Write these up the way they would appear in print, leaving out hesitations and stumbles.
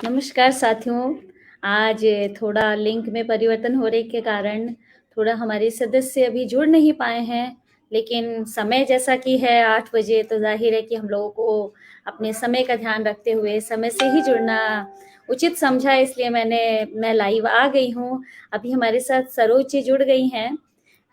नमस्कार साथियों। आज थोड़ा लिंक में परिवर्तन होने के कारण थोड़ा हमारे सदस्य अभी जुड़ नहीं पाए हैं, लेकिन समय जैसा कि है 8 बजे, तो ज़ाहिर है कि हम लोगों को अपने समय का ध्यान रखते हुए समय से ही जुड़ना उचित समझा, इसलिए मैं लाइव आ गई हूँ। अभी हमारे साथ सरोज जी जुड़ गई हैं।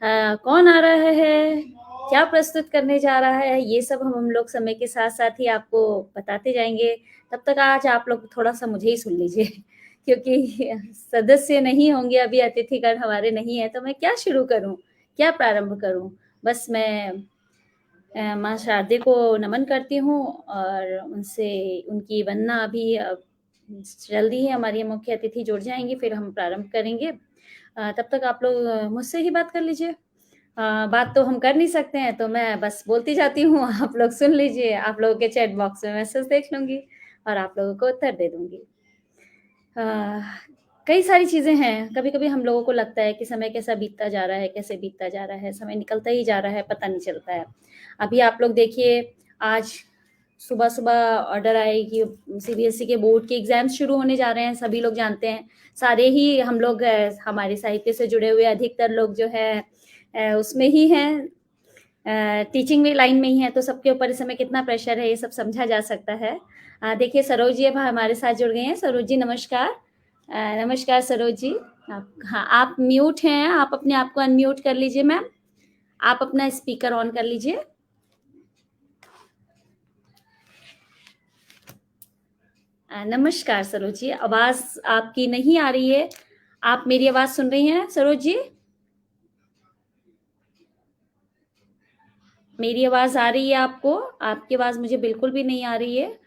कौन आ रहा है, क्या प्रस्तुत करने जा रहा है, ये सब हम लोग समय के साथ-साथ ही आपको बताते जाएँगे। तब तक आज आप लोग थोड़ा-सा मुझे ही सुन लीजिए क्योंकि सदस्य नहीं होंगे, अभी अतिथिगण हमारे नहीं हैं, तो मैं क्या शुरू करूँ? क्या प्रारंभ करूँ? बस मैं माँ शारदे को नमन करती हूँ और उनसे उनकी वंदना अभी जल्दी ही हमारी मुख्य अतिथि जुड़ जाएँगी, फिर हम प्रारंभ करेंगे। तब तक आप लोग मुझसे ही बात कर लीजिए। बात तो हम कर नहीं सकते हैं, तो मैं बस बोलती जाती हूँ, आप लोग सुन लीजिए। आप लोगों के चैट बॉक्स में मैसेज देख लूँगी और आप लोगों को उत्तर दे दूँगी। अ, कई सारी चीज़ें हैं, कभी-कभी हम लोगों को लगता है कि समय कैसा बीतता जा रहा है, कैसे बीतता जा रहा है, समय निकलता ही जा रहा है, पता नहीं चलता है। अभी आप लोग देखिए, आज सुबह-सुबह ऑर्डर आए कि सीबीएसई के बोर्ड के एग्ज़ाम्स शुरू होने जा रहे हैं, सभी लोग जानते हैं। सारे ही हम लोग हमारे साहित्य से जुड़े हुए अधिकतर लोग जो है उसमें ही हैं, टीचिंग में लाइन में ही हैं, तो सबके ऊपर इस समय कितना प्रेशर है, ये सब समझा जा सकता है। देखिए सरोज जी अब हमारे साथ जुड़ गई हैं। सरोज जी नमस्कार। नमस्कार सरोज जी। हाँ, आप म्यूट हैं, आप अपने आप को अनम्यूट कर लीजिए मैम। आप अपना स्पीकर ऑन कर लीजिए। नमस्कार सरोज जी, आवाज़ आपकी नहीं आ रही है। आप मेरी आवाज़ सुन रही हैं सरोज जी? मेरी आवाज़ आ रही है आपको? आपकी आवाज़ मुझे बिल्कुल भी नहीं आ रही है।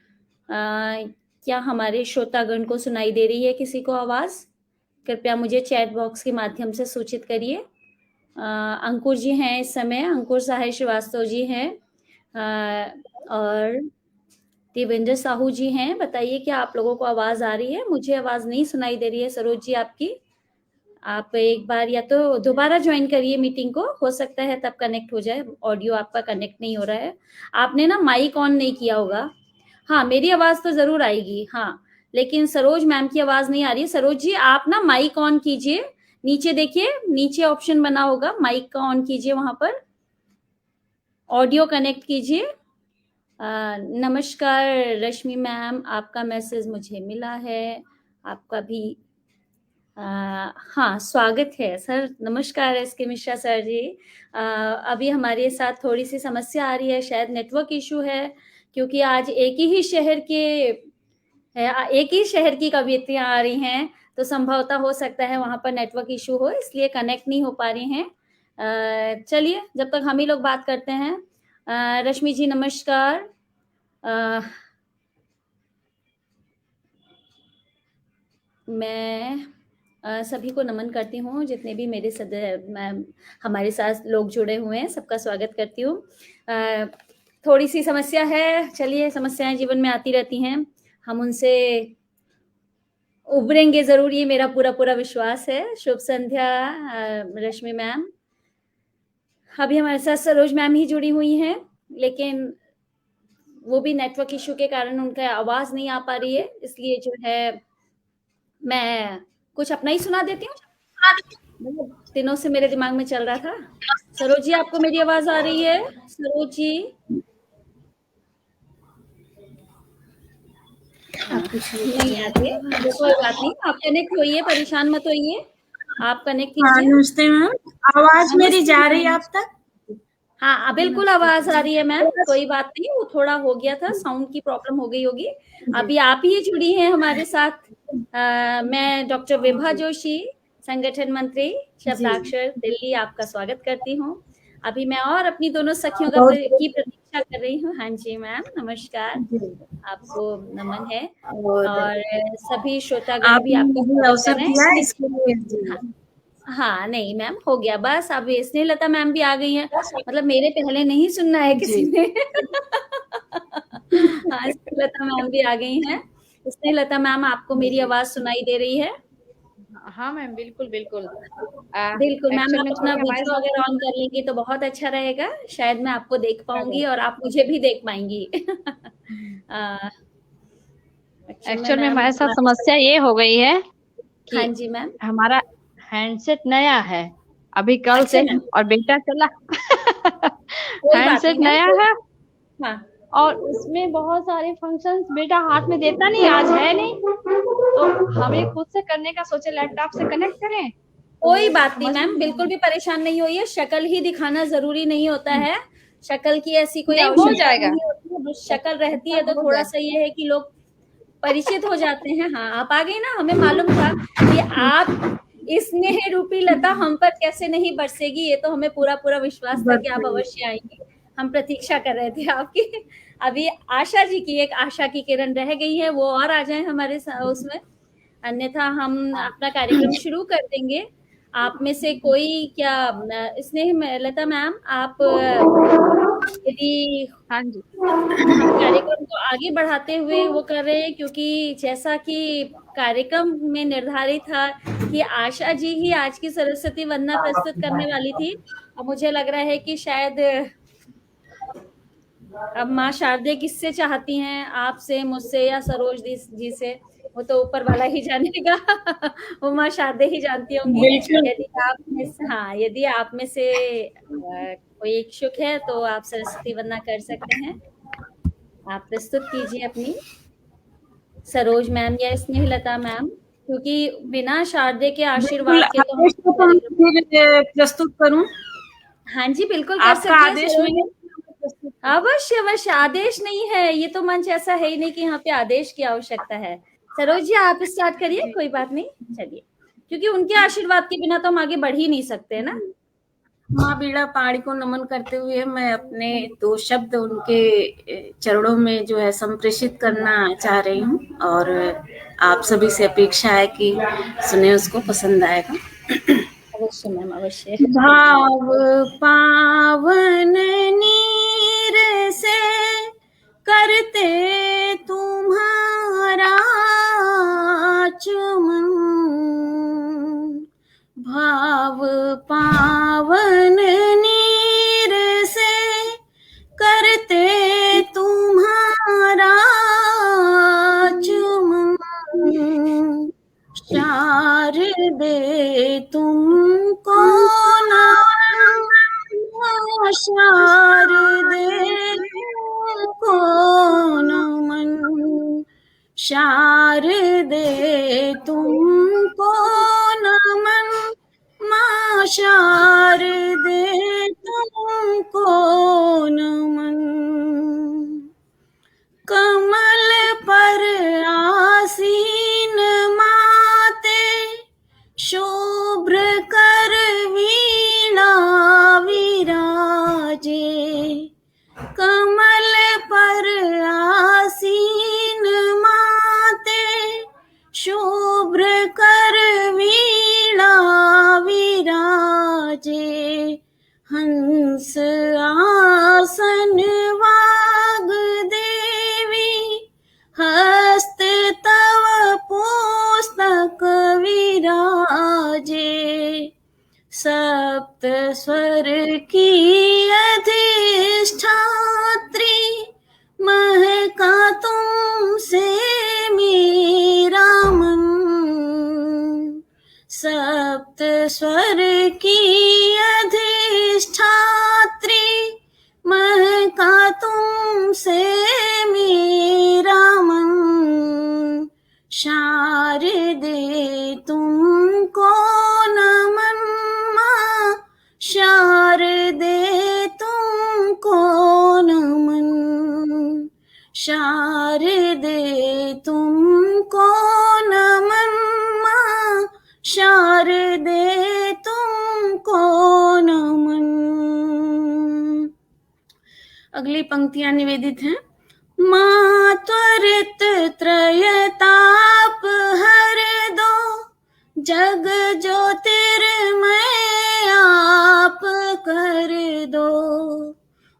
क्या हमारे श्रोतागण को सुनाई दे रही है किसी को आवाज़? कृपया मुझे चैट बॉक्स के माध्यम से सूचित करिए। अंकुर जी हैं इस समय, अंकुर साहिल श्रीवास्तव जी हैं और देवेंद्र साहू जी हैं। बताइए क्या आप लोगों को आवाज़ आ रही है? मुझे आवाज़ नहीं सुनाई दे रही है सरोज जी आपकी। आप एक बार या तो दोबारा ज्वाइन करिए मीटिंग को, हो सकता है तब कनेक्ट हो जाए। ऑडियो आपका कनेक्ट नहीं हो रहा है। आपने ना माइक ऑन नहीं किया होगा। हाँ, मेरी आवाज़ तो ज़रूर आएगी, हाँ, लेकिन सरोज मैम की आवाज़ नहीं आ रही है। सरोज जी आप ना माइक ऑन कीजिए, नीचे देखिए, नीचे ऑप्शन बना होगा, माइक का ऑन कीजिए, वहाँ पर ऑडियो कनेक्ट कीजिए। नमस्कार रश्मि मैम, आपका मैसेज मुझे मिला है, आपका भी हाँ, स्वागत है सर। नमस्कार एसके मिश्रा सर जी। अभी हमारे साथ थोड़ी-सी समस्या आ रही है, शायद नेटवर्क इश्यू है, क्योंकि आज एक ही शहर की कवियत्रियाँ आ रही हैं, तो संभवतः हो सकता है वहाँ पर नेटवर्क इश्यू हो, इसलिए कनेक्ट नहीं हो पा रही हैं। चलिए, जब तक हम ही लोग बात करते हैं। रश्मि जी नमस्कार। मैं सभी को नमन करती हूँ, जितने भी हमारे साथ लोग जुड़े हुए हैं, सबका स्वागत करती हूँ। थोड़ी-सी समस्या है, चलिए समस्याएँ जीवन में आती रहती हैं, हम उनसे उभरेंगे ज़रूर, ये मेरा पूरा विश्वास है। शुभ संध्या रश्मि मैम। अभी हमारे साथ सरोज मैम ही जुड़ी हुई हैं, लेकिन वो भी नेटवर्क इश्यू के कारण उनका आवाज़ नहीं आ पा रही है, इसलिए जो है मैं कुछ अपना ही सुना देती हूँ। मतलब दिनों से मेरे दिमाग में चल रहा था। सरोज जी आपको मेरी आवाज़ आ रही है? सरोज जी? नहीं आती है, तो कोई बात नहीं, आप कनेक्ट होइए, परेशान मत होइए। आप कनेक्ट हाँ, कीजिए। नमस्ते मैम। आवाज मेरी नमस्ते जा रही है मैम। आप तक? हाँ, बिल्कुल आवाज़ आ रही है मैम, कोई बात नहीं, वो थोड़ा हो गया था, साउंड की प्रॉब्लम हो गई होगी। अभी आप ही जुड़ी हैं हमारे साथ। मैं डॉक्टर विभा जोशी, संगठन मंत्री, शब्दाक्षर दिल्ली, आपका स्वागत करती हूँ। अभी मैं और अपनी दोनों सखियों की प्रतीक्षा कर रही हूँ। हाँ जी मैम, नमस्कार, आपको नमन है और सभी श्रोतागण भी आपने आपका मुझे स्वागत कर अवसर रहे दिया हैं। इसके लिए हाँ, हाँ, नहीं मैम हो गया, बस अब स्नेहलता मैम भी आ गई हैं, मतलब मेरे पहले नहीं सुनना है किसी ने। हाँ, स्नेहलता मैम भी आ गई हैं। स्नेहलता मैम आपको मेरी आवाज़ सुनाई दे रही है? हाँ मैम, बिल्कुल बिल्कुल। बिल्कुल मैम, एक्चुअल आप में अपना थोड़ी हमारे वीडियो अगर ऑन कर लेंगी तो बहुत अच्छा रहेगा, शायद मैं आपको देख पाऊँगी और आप मुझे भी देख पाएँगी। अ, एक्चुअल में मैम हमारे साथ हमारे समस्या ये हो गई है हाँ कि जी मैम। हमारा हैंडसेट नया है अभी कल अच्छा से, मैम, और बेटा चला कोई बात नहीं हैंडसेट मैम, नया कोई है हाँ, और उसमें बहुत सारे फंक्शंस बेटा हाथ में देता नहीं, आज है नहीं, तो हमें खुद से करने का सोचे, लैपटॉप से कनेक्ट करें कोई तो बात नहीं समझ मैम, में बिल्कुल भी परेशान नहीं होइए, शक्ल ही दिखाना ज़रूरी नहीं होता है, शक्ल की ऐसी कोई नहीं, हो आवश्यकता जाएगा, नहीं होती है, बस शक्ल रहती ऐसा है तो हो थोड़ा-सा जाएगा। ये है कि लोग परिचित हो जाते हैं। हाँ, आप आ गई ना, हमें मालूम था कि आप स्नेह रूपी लता हम पर कैसे नहीं बरसेगी, ये तो हमें पूरा-पूरा विश्वास था कि आप बताइए। अवश्य आएँगी। हम प्रतीक्षा कर रहे थे आपकी। अभी आशा जी की एक आशा की किरण रह गई है, वो और आ जाएँ हमारे उसमें, अन्यथा हम अपना कार्यक्रम शुरू कर देंगे। आप में से कोई क्या स्नेह लता मैम, आप यदि हाँ जी। हम कार्यक्रम को आगे बढ़ाते हुए वो कर रहे हैं, क्योंकि जैसा कि कार्यक्रम में निर्धारित था कि आशा जी ही आज की सरस्वती वंदना प्रस्तुत करने वाली थी। अब मुझे लग रहा है कि शायद अब माँ शारदे किससे चाहती हैं, आपसे, मुझसे या सरोज जी से, वो तो ऊपर वाला ही जानेगा। वो माँ शारदे ही जानती होंगी। बिल्कुल। यदि आप में से हाँ, यदि आप में से कोई इच्छुक है तो आप सरस्वती वंदना कर सकते हैं। आप प्रस्तुत कीजिए अपनी, सरोज मैम या स्नेहलता मैम, क्योंकि बिना शारदे के बिल्कुल, आशीर्वाद के तो हम आदेश को तो हम कार्यक्रम फिर प्रस्तुत करूं। हाँ जी, बिल्कुल कर आपका सकती हैं आदेश सरोज मिले मैम। तो मैं प्रस्तुत करूं। अवश्य, अवश्य, आदेश नहीं है, ये तो मंच ऐसा है ही नहीं कि यहाँ पे आदेश की आवश्यकता है। सरोज जी आप स्टार्ट करिए, जी। कोई बात नहीं, चलिए। क्योंकि उनके आशीर्वाद के बिना तो हम आगे बढ़ ही नहीं सकते, है ना? माँ बीड़ा पहाड़ी को नमन करते हुए मैं अपने 2 शब्द उनके चरणों में जो है संप्रेषित करना चाह रही हूँ, और आप सभी से अपेक्षा है कि सुने, उसको पसंद आएगा। अवश्य मैम, अवश्य। भाव पावन नीर से करते तुम्हारा चुमन, भाव पावन नीर से करते तुम्हारा चुमन, शारदे तुमको नमन, शारदे तुमको नमन, शारदे तुमको नमन, माँ शारदे तुमको नमन। कमल पर आसीन माते, शुभ्र कर वीणा विराजे, कमल पर आसीन माते, शुभ्र कर वीणा विराजे, हंस आसन वाग्देवी, हस्त तव पुस्तक विराजे, सप्त स्वर की अधिष्ठात्री, महका तुमसे मेरा मन, सप्त स्वर की अधिष्ठात्री, महका तुमसे मेरा मन, शारदे तुमको नमन, माँ शारदे तुमको नमन, शारदे तुमको नमन, माँ शारदे तुमको नमन। अगली पंक्तियां निवेदित हैं। माँ त्वरित त्रयताप हर दो, जग ज्योतिर्मय आप कर दो,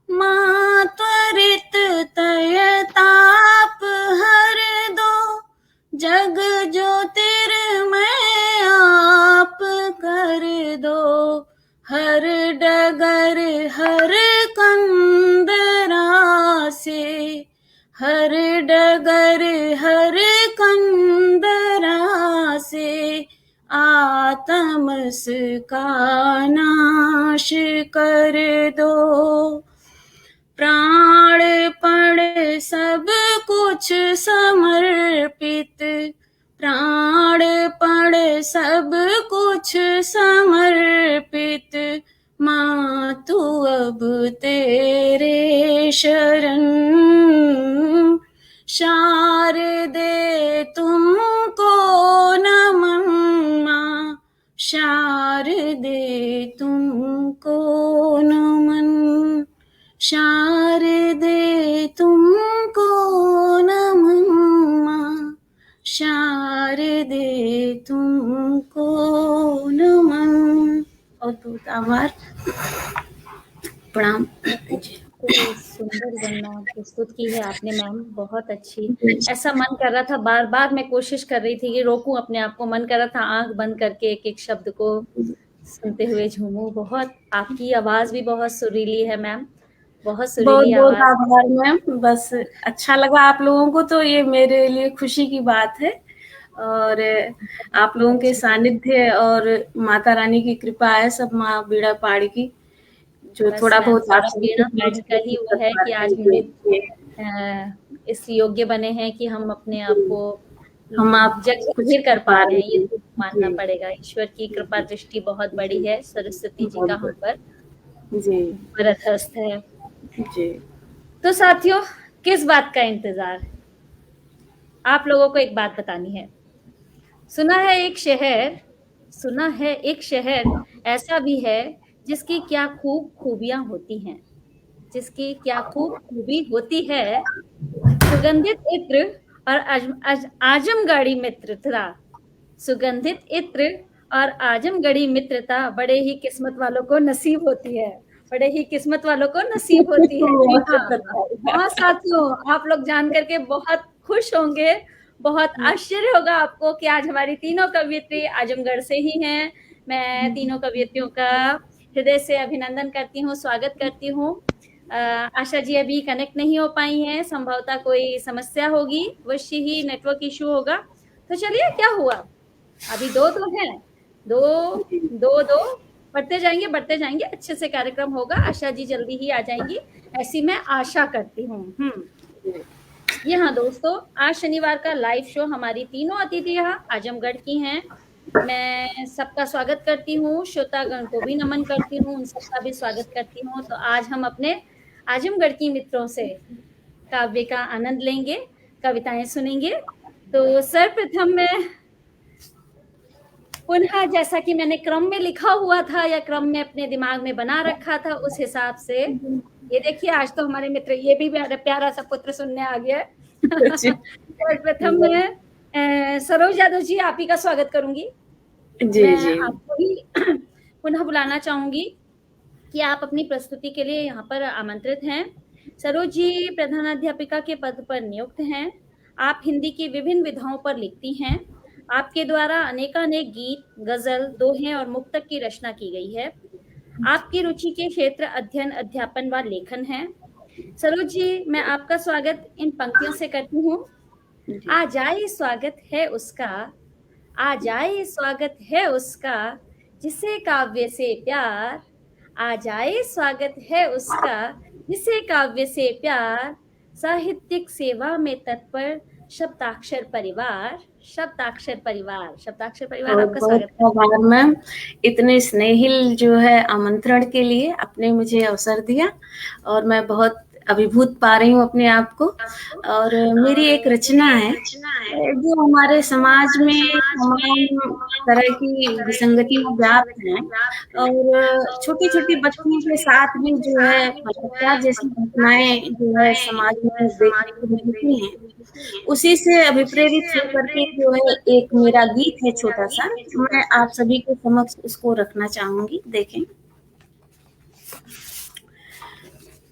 माँ त्वरित त्रयताप हर दो, जग ज्योतिर्मय आप कर दो, हर डगर हर कंदरा से, हर डगर हर अंदरा से आतमस का नाश कर दो। प्राणपण सब कुछ समर्पित, प्राणपण सब कुछ समर्पित, मातु अब तेरे शरण। शारदे तुमको नमन मां, शारदे तुमको नमन, शारदे तुमको नमन मां, शारदे तुमको नमन। और बहुत आभार, प्रणाम। बहुत सुंदर गन्ना प्रस्तुत की है आपने मैम, बहुत अच्छी। ऐसा मन कर रहा था, बार बार मैं कोशिश कर रही थी कि रोकूं अपने आप को, मन कर रहा था आंख बंद करके एक एक शब्द को सुनते हुए झूमूं। बहुत, आपकी आवाज भी बहुत सुरीली है मैम, बहुत बहुत सुरीली बहुत आवाज। आभार मैम, बस अच्छा लगा आप लोगों को तो ये मेरे लिए खुशी की बात है। और आप लोगों के सानिध्य और माता रानी की कृपा है, सब माँ बीड़ा पहाड़ी की, जो बस थोड़ा मैम, बहुत आप सारा सभी बीड़ा को पहाड़ी का ही वो है कि आज हम इस योग्य बने हैं कि हम अपने आप को हम आप जग कुछ जाहिर कर पा रहे हैं, ये जी, तो मानना पड़ेगा। ईश्वर की कृपा दृष्टि बहुत बड़ी है, सरस्वती जी का हम पर जी बरदस्त है। जी। तो साथियों, किस बात का इंतजार? आप लोगों को एक बात बतानी है। सुना है एक शहर ऐसा भी है जिसकी क्या खूब खूबियां होती हैं, जिसकी क्या खूब खूबी होती है। सुगंधित इत्र और आजमगढ़ी मित्रता, सुगंधित इत्र और आजमगढ़ी मित्रता बड़े ही किस्मत वालों को नसीब होती है, बड़े ही किस्मत वालों को नसीब होती है। जी हाँ, हाँ साथियों, आप लोग जान करके बहुत खुश होंगे, बहुत आश्चर्य होगा आपको कि आज हमारी तीनों कवियत्री आजमगढ़ से ही हैं। मैं तीनों कवियत्रियों का हृदय से अभिनंदन करती हूँ, स्वागत करती हूँ। आशा जी अभी कनेक्ट नहीं हो पाई हैं, संभवतः कोई समस्या होगी, अवश्य ही नेटवर्क इशू होगा। तो चलिए, क्या हुआ, अभी दो हैं, दो बढ़ते जाएंगे, अच्छे से कार्यक्रम होगा। आशा जी जल्दी ही आ जाएंगी, ऐसी मैं आशा करती हूँ। जी हाँ दोस्तों, आज शनिवार का लाइव शो हमारी तीनों अतिथि यहाँ आजमगढ़ की हैं। मैं सबका स्वागत करती हूँ, श्रोतागण को भी नमन करती हूँ, उन सबका भी स्वागत करती हूँ। तो आज हम अपने आजमगढ़ की मित्रों से काव्य का आनंद लेंगे, कविताएं सुनेंगे। तो सर्वप्रथम मैं पुनः, जैसा कि मैंने क्रम में लिखा हुआ था या क्रम में अपने दिमाग में बना रखा था, उस हिसाब से ये देखिए, आज तो हमारे मित्र, ये भी प्यारा सा पुत्र सुनने आ गया। सर्वप्रथम मैं सरोज यादव जी, आप ही का स्वागत करूंगी। मैं आपको ही पुनः बुलाना चाहूंगी कि आप अपनी प्रस्तुति के लिए यहाँ पर आमंत्रित हैं। सरोज जी प्रधानाध्यापिका के पद पर नियुक्त हैं। आप हिंदी की विभिन्न विधाओं पर लिखती हैं। आपके द्वारा अनेकानेक गीत, गजल, दोहे और मुक्तक की रचना की गई है। आपकी रुचि के क्षेत्र अध्ययन, अध्यापन व लेखन है। सरोज जी, मैं आपका स्वागत इन पंक्तियों से करती हूँ। आ जाए स्वागत है उसका, आ जाए स्वागत है उसका, जिसे काव्य से प्यार, आ जाए स्वागत है उसका, जिसे काव्य से प्यार, साहित्यिक सेवा में तत्पर शब्दाक्षर परिवार, शब्दाक्षर परिवार आपका स्वागत है। आभार मैम, इतने स्नेहिल जो है आमंत्रण के लिए आपने मुझे अवसर दिया, और मैं बहुत अभिभूत पा रही हूँ अपने आप को। और मेरी एक रचना है जो हमारे समाज में तमाम तरह की विसंगतियां व्याप्त हैं, और छोटी छोटी बच्चियों के साथ भी जो है बलात्कार जैसी घटनाएं जो है समाज में देखने को मिलती हैं, उसी से अभिप्रेरित होकर के जो है एक मेरा गीत है छोटा सा, मैं आप सभी के समक्ष उसको रखना चाहूंगी। देखें।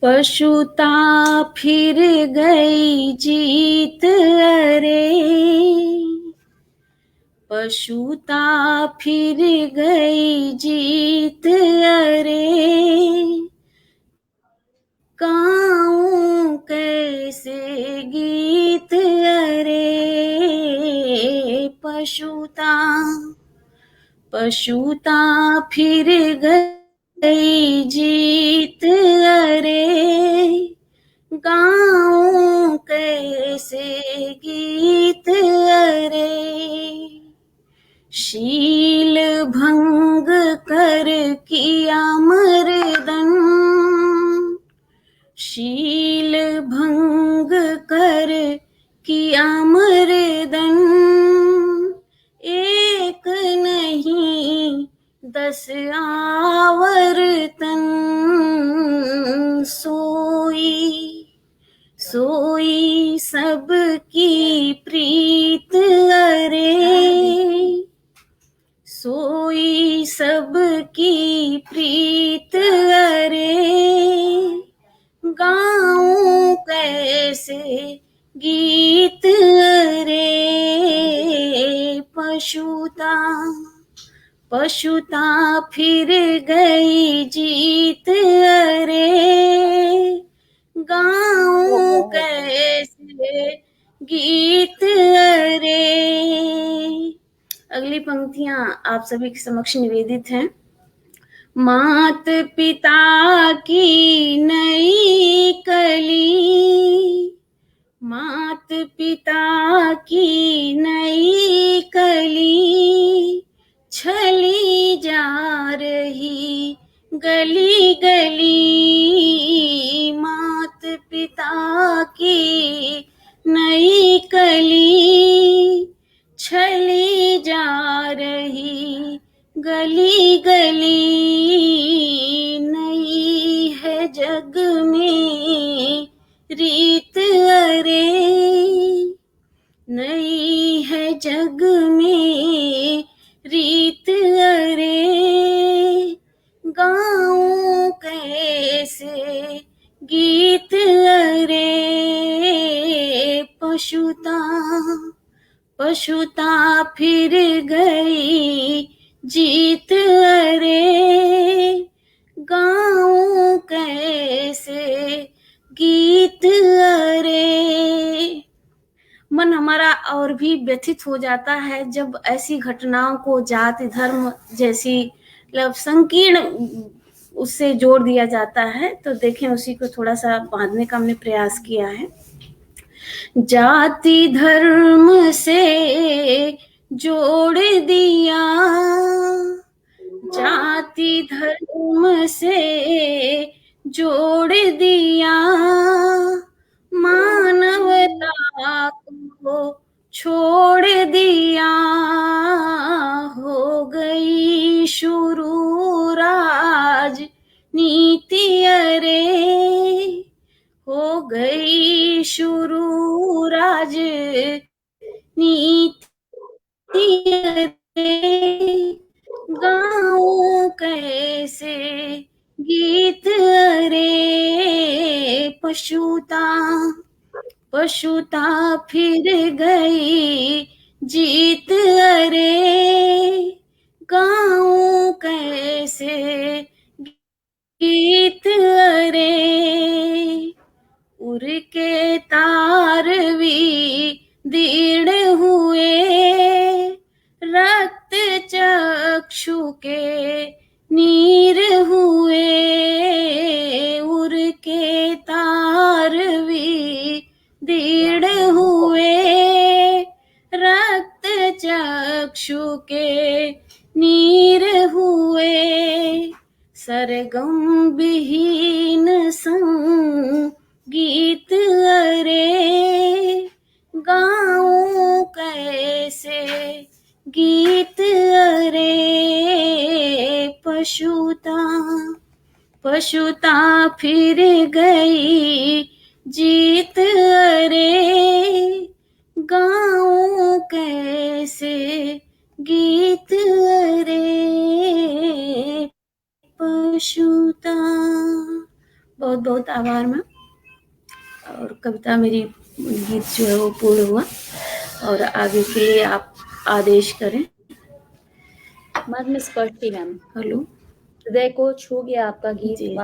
पशुता फिर गई जीत, अरे पशुता फिर गई जीत, अरे गाऊं कैसे गीत, अरे पशुता पशुता फिर गई जीत, अरे गाऊं कैसे गीत, अरे शील भंग कर किया मर्दन, शील भंग कर किया मर्दन, एक नहीं 10 आवर्तन, सोई सोई सबकी प्रीत, अरे सोई सबकी प्रीत, अरे गाऊं कैसे गीत, अरे पशुता पशुता फिर गई जीत, अरे गाऊं कैसे गीत, अरे। अगली पंक्तियां आप सभी के समक्ष निवेदित हैं। मात पिता की नई कली, मात पिता की नई कली, छली जा रही गली गली, मात पिता की नई कली, छली जा रही गली गली, नई है जग में रीत, अरे नई है जग में रीत, अरे गाऊं कैसे गीत, अरे पशुता पशुता फिर गई जीत, अरे गाऊं कैसे गीत, अरे। मन हमारा और भी व्यथित हो जाता है जब ऐसी घटनाओं को जाति धर्म जैसी मतलब संकीर्ण उससे जोड़ दिया जाता है। तो देखें, उसी को थोड़ा सा बांधने का हमने प्रयास किया है। जाति धर्म से जोड़ दिया, जाति धर्म से जोड़ दिया, मानवता को छोड़ दिया, हो गई शुरू राजनीति, अरे हो गई शुरू राजनीति, अरे गाऊं कैसे गीत, अरे पशुता पशुता फिर गई जीत, अरे गाऊं कैसे गीत, अरे उड़ के तारवी दीड़ हुए, रक्त चक्षु के नीर हुए, उड़ के तारवी दीड़ हुए, रक्त चक्षु के नीर हुए, सरगम विहीन संगीत, अरे गाऊं कैसे गीत, अरे पशुता पशुता फिर गई जीत, अरे गाऊं कैसे गीत, अरे पशुता। बहुत बहुत आभार मैम। और कविता मेरी गीत जो है वो पूर्ण हुआ, और आगे के लिए आप आदेश करें। मैम स्पर्शी मैम, हेलो, हृदय को छू गया आपका गीत। जी।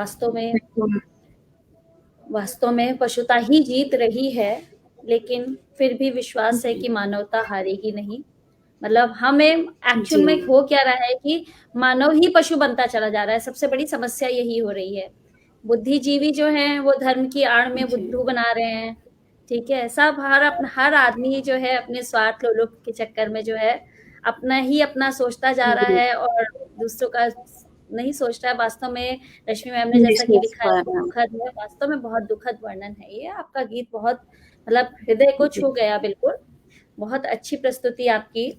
वास्तव में पशुता ही जीत रही है, लेकिन फिर भी विश्वास है कि मानवता हारेगी नहीं। मतलब हमें एक्चुअल में हो क्या रहा है कि मानव ही पशु बनता चला जा रहा है। सबसे बड़ी समस्या यही हो रही है। बुद्धिजीवी जो हैं वो धर्म की आड़ में बुद्धू बना रहे हैं, ठीक है? सब हर आदमी जो है अपने स्वार्थ लोलुप के चक्कर में जो है अपना सोचता जा रहा है और दूसरों का नहीं सोच रहा है। वास्तव में रश्मि मैम ने जैसा कि लिखा है दुखद है, वास्तव में बहुत दुखद वर्णन है ये। आपका गीत बहुत मतलब हृदय को छू गया बिल्कुल। बहुत अच्छी प्रस्तुति आपकी।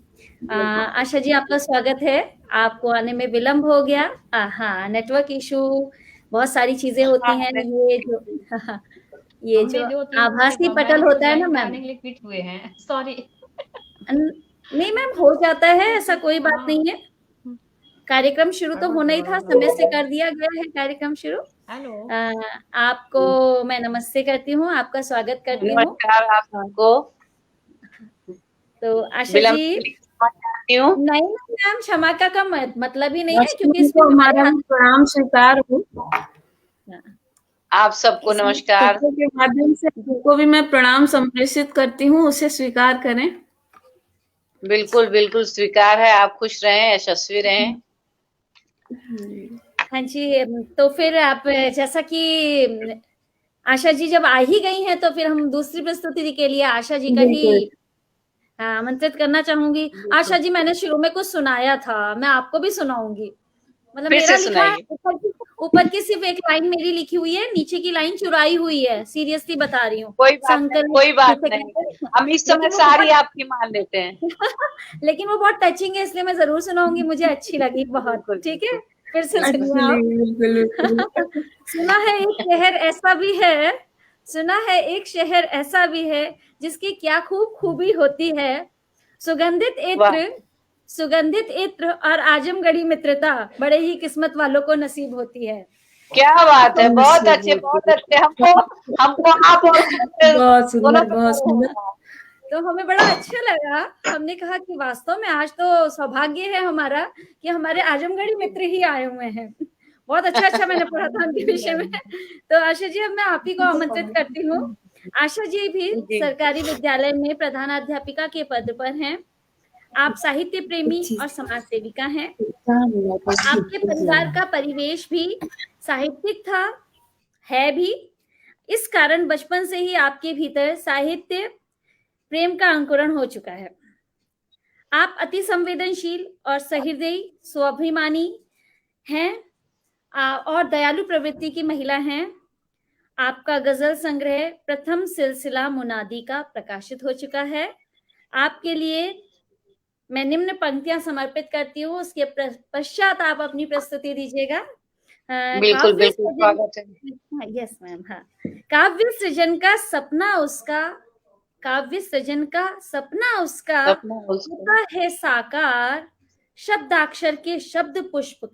आशा जी आपका स्वागत है। आपको आने में विलंब हो गया। हाँ, नेटवर्क इशू, बहुत सारी चीजें होती हैं। ये जो आभासी पटल होता है ना मैम, क्विट हुए हैं, सॉरी। नहीं मैम, हो जाता है, ऐसा कोई बात नहीं है। कार्यक्रम शुरू तो होना ही था, समय से कर दिया गया है कार्यक्रम शुरू। हेलो, आपको मैं नमस्ते करती हूँ, आपका स्वागत करती हूँ। नमस्कार आप सबको। तो आशा जी, नहीं मैम, क्षमा का मतलब ही नहीं है, क्योंकि इसमें हमारा प्रणाम स्वीकार हो। आप सबको नमस्कार के माध्यम से को भी मैं प्रणाम संप्रेषित करती हूँ, उसे स्वीकार करें। बिल्कुल बिल्कुल स्वीकार है। आप खुश रहें, यशस्वी रहें। हाँ जी, तो फिर आप जैसा कि आशा जी जब आ ही गई हैं तो फिर हम दूसरी प्रस्तुति के लिए आशा जी का ही आमंत्रित करना चाहूंगी। आशा जी, मैंने शुरू में कुछ सुनाया था, मैं आपको भी सुनाऊंगी। मतलब मेरा लिखा है, ऊपर की सिर्फ एक लाइन मेरी लिखी हुई है, नीचे की लाइन चुराई हुई है। सीरियसली बता रही हूँ। कोई बात नहीं, हम इस समय सारी आपकी मान लेते हैं। लेकिन वो बहुत टचिंग है, इसलिए मैं जरूर सुनाऊंगी, मुझे अच्छी लगी बहुत। ठीक है, फिर से सुनिए आप। सुना है एक शहर ऐसा भी है, सुना है एक शहर ऐसा भी है जिसकी क्या खूबी होती है। सुगंधित इत्र और आजमगढ़ी मित्रता बड़े ही किस्मत वालों को नसीब होती है। क्या बात है, बहुत अच्छे बहुत अच्छे। हमको आप बहुत सुंदर। तो हमें बड़ा अच्छा लगा। हमने कहा कि वास्तव में आज तो सौभाग्य है हमारा कि हमारे आजमगढ़ी मित्र ही आए हुए हैं। बहुत अच्छा मैंने पढ़ा था उनके विषय में। तो आशा जी, अब मैं आप ही को आमंत्रित करती हूँ। आशा जी भी सरकारी विद्यालय में प्रधानाध्यापिका के पद पर हैं। आप साहित्य प्रेमी और समाज सेविका हैं। आपके परिवार का परिवेश भी साहित्यिक था, है भी। इस कारण बचपन से ही आपके भीतर साहित्य प्रेम का अंकुरण हो चुका है। आप अति संवेदनशील और सहृदयी, स्वाभिमानी हैं और दयालु प्रवृत्ति की महिला हैं। आपका गजल संग्रह प्रथम सिलसिला मुनादी का प्रकाशित हो चुका है। आपके लिए मैं निम्न पंक्तियां समर्पित करती हूँ, उसके पश्चात आप अपनी प्रस्तुति दीजिएगा। बिल्कुल बिल्कुल स्वागत है। Yes ma'am. हाँ, काव्य सृजन का सपना उसका होता है साकार। शब्दाक्षर के शब्द पुष्प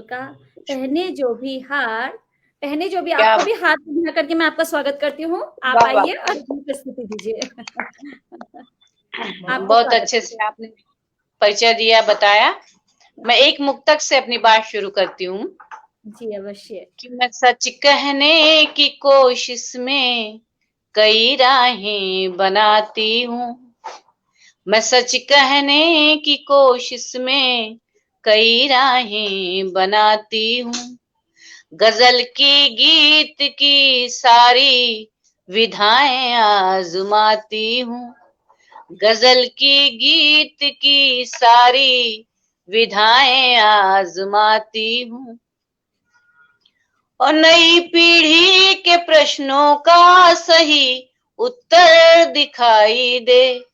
का पहने जो भी आपको भी हाथ मिला करके मैं आपका स्वागत करती हूँ। आप आइए और प्रस्तुति दीजिए। बहुत अच्छे से आपने परिचय दिया, बताया। मैं एक मुक्तक से अपनी बात शुरू करती हूँ। जी अवश्य। कि मैं सच कहने की कोशिश में कई राहें बनाती हूँ। मैं सच कहने की कोशिश में कई राहें बनाती हूँ। गजल की गीत की सारी विधाएं आजमाती हूँ। गजल की गीत की सारी विधाएं आजमाती हूँ। और नई पीढ़ी के प्रश्नों का सही उत्तर दिखाई दे।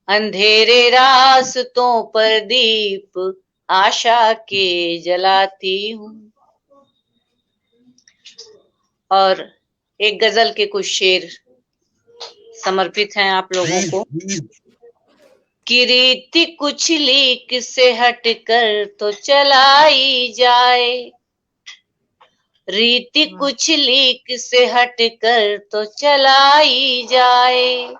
अंधेरे रास्तों पर दीप आशा के जलाती हूँ। और एक गजल के कुछ शेर समर्पित हैं आप लोगों को। कि रीति कुछ लीक से हटकर तो चलाई जाए। रीति कुछ लीक से हटकर तो चलाई जाए।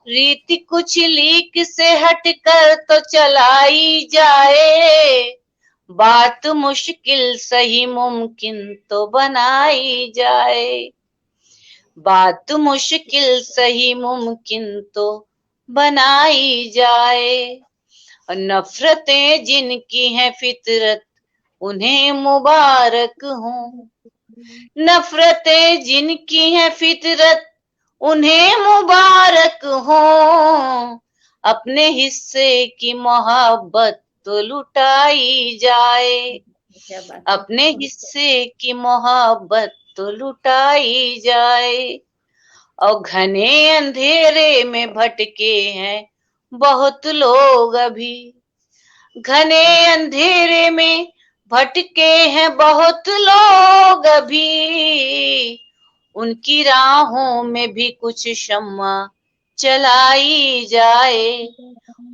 रीति कुछ लीक से हटकर तो चलाई जाए। बात मुश्किल सही मुमकिन तो बनाई जाए। बात मुश्किल सही मुमकिन तो बनाई जाए। नफरतें जिनकी हैं फितरत उन्हें मुबारक हों। नफरतें जिनकी हैं फितरत उन्हें मुबारक हों। अपने हिस्से की मोहब्बत तो लुटाई जाए। क्या बात है। अपने हिस्से की मोहब्बत तो लुटाई जाए। और घने अंधेरे में भटके हैं बहुत लोग अभी। घने अंधेरे में भटके हैं बहुत लोग अभी। उनकी राहों में भी कुछ शम्मा चलाई जाए।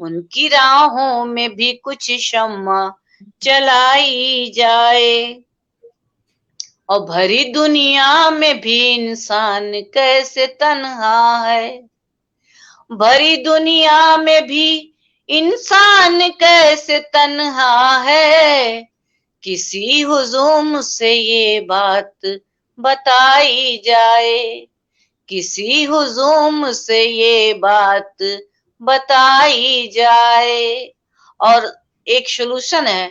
उनकी राहों में भी कुछ शम्मा चलाई जाए। और भरी दुनिया में भी इंसान कैसे तन्हा है। भरी दुनिया में भी इंसान कैसे तन्हा है। किसी हुजूम से ये बात बताई जाए। किसी हुजूम से ये बात बताई जाए। और एक सॉल्यूशन है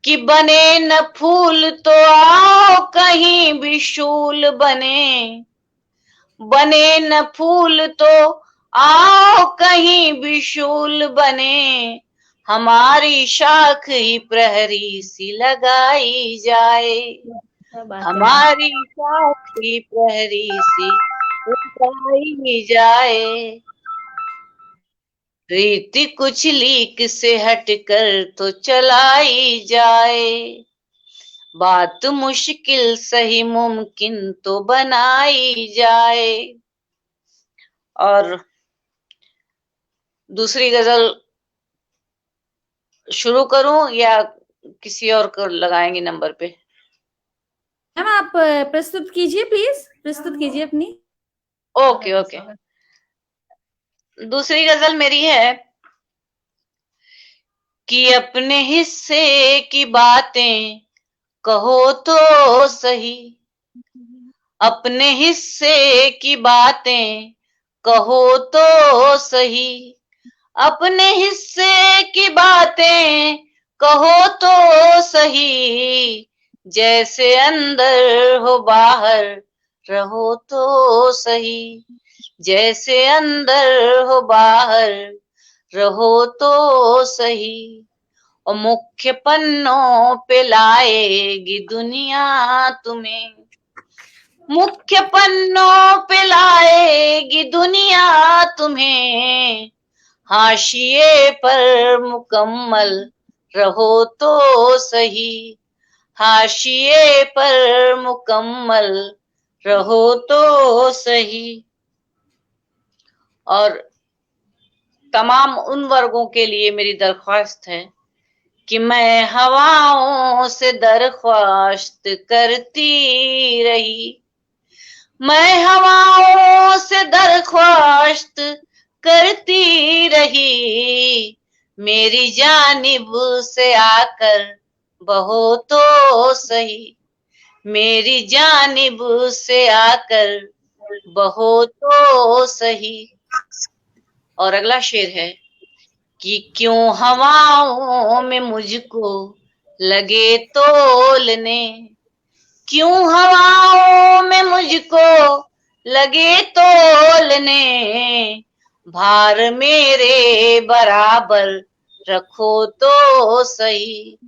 कि बने न फूल तो आओ कहीं भी शूल बने। बने न फूल तो आओ कहीं भी शूल बने। हमारी शाख ही प्रहरी सी लगाई जाए। क्या बात है। हमारी शाख ही प्रहरी सी लगाई जाए। रीति कुछ लीक से हटकर तो चलाई जाए। बात मुश्किल सही मुमकिन तो बनाई जाए। और दूसरी गजल शुरू करूं या किसी और को लगाएंगे नंबर पे? मैम आप प्रस्तुत कीजिए, प्लीज प्रस्तुत कीजिए अपनी। Okay okay. दूसरी गजल मेरी है कि अपने हिस्से की बातें कहो तो सही। अपने हिस्से की बातें कहो तो सही। अपने हिस्से की बातें कहो तो सही। जैसे अंदर हो बाहर रहो तो सही। जैसे अंदर हो बाहर रहो तो सही। और मुख्य पन्नों पे लाएगी दुनिया तुम्हें। मुख्य पन्नों पे लाएगी दुनिया तुम्हें। हाशिए पर मुकम्मल रहो तो सही। हाशिए पर मुकम्मल रहो तो सही। और तमाम उन वर्गों के लिए मेरी दरख्वास्त है कि मैं हवाओं से दरख्वास्त करती रही। मैं हवाओं से दरख्वास्त करती रही। मेरी जानिब से आकर बहो तो सही। मेरी जानिब से आकर बहो तो सही। और अगला शेर है कि क्यों हवाओं में मुझको लगे तोलने। क्यों हवाओं में मुझको लगे तोलने। भार मेरे बराबर रखो तो सही।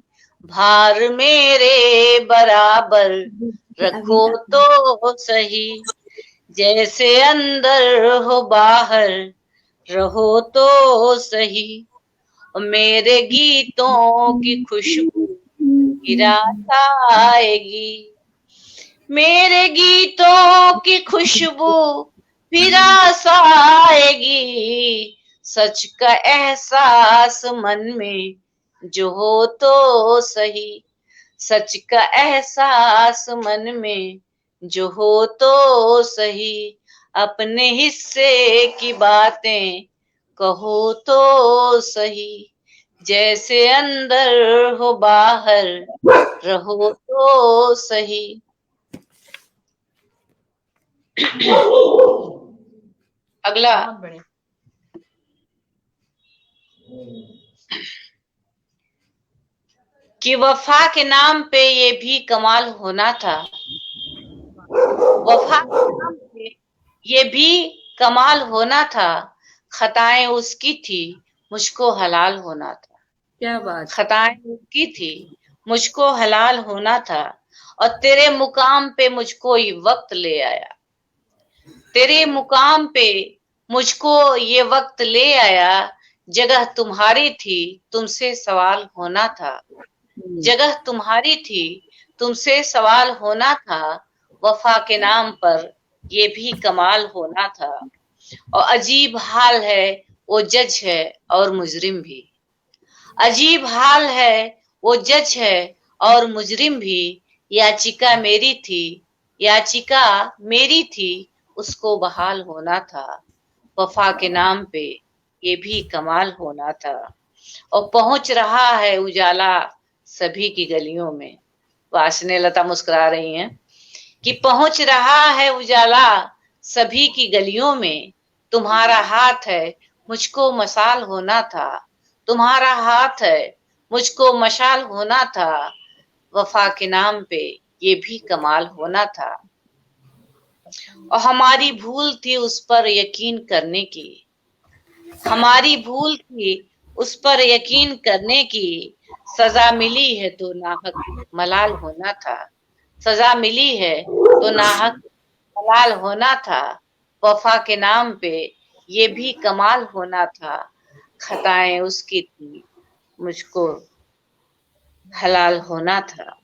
भार मेरे बराबर रखो तो सही। जैसे अंदर हो बाहर रहो तो सही। मेरे गीतों की खुशबू की रात आएगी। मेरे गीतों की खुशबू फिर आएगी। सच का एहसास मन में जो हो तो सही। सच का एहसास मन में जो हो तो सही। अपने हिस्से की बातें कहो तो सही। जैसे अंदर हो बाहर रहो तो सही। अगला, बहुत बढ़िया। कि वफा के नाम पे ये भी कमाल होना था, वफा के नाम पे ये भी कमाल होना था, खताएं उसकी थी मुझको हलाल होना था। क्या बात। खताएं उसकी थी मुझको हलाल होना था, और तेरे मुकाम पे मुझको ये वक्त ले आया, तेरे मुकाम पे मुझको ये वक्त ले आया, जगह तुम्हारी थी तुमसे सवाल होना था, जगह तुम्हारी थी तुमसे सवाल होना था, वफा के नाम पर ये भी कमाल होना था। और अजीब हाल है वो जज है और मुजरिम भी, अजीब हाल है वो जज है और मुजरिम भी, याचिका मेरी थी, याचिका मेरी थी उसको बहाल होना था, वफा के नाम पे ये भी कमाल होना था। और पहुंच रहा है उजाला सभी की गलियों में, वासने लता मुस्कुरा रही हैं, कि पहुंच रहा है उजाला सभी की गलियों में, तुम्हारा हाथ है मुझको मशाल होना था, तुम्हारा हाथ है मुझको मशाल होना था, वफा के नाम पे ये भी कमाल होना था। और हमारी भूल थी उस पर यकीन करने की, हमारी भूल थी उस पर यकीन करने की, सजा मिली है तो नाहक मलाल होना था, सजा मिली है तो नाहक मलाल होना था, वफा के नाम पे ये भी कमाल होना था, खताएं उसकी थी मुझको हलाल होना था।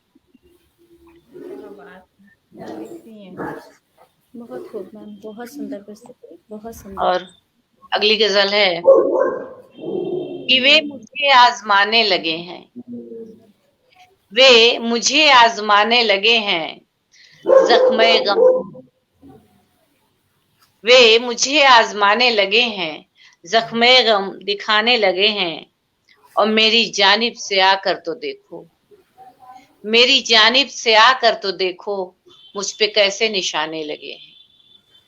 बहुत खूब मैम, बहुत सुंदर प्रस्तुति, बहुत सुंदर। और अगली गजल है कि वे मुझे आजमाने लगे हैं, वे मुझे आजमाने लगे हैं, जख्मे गम, वे मुझे आजमाने लगे हैं, जख्मे गम दिखाने लगे हैं, और मेरी जानिब से आकर तो देखो, मेरी जानिब से आकर तो देखो, मुझ पे कैसे निशाने लगे हैं,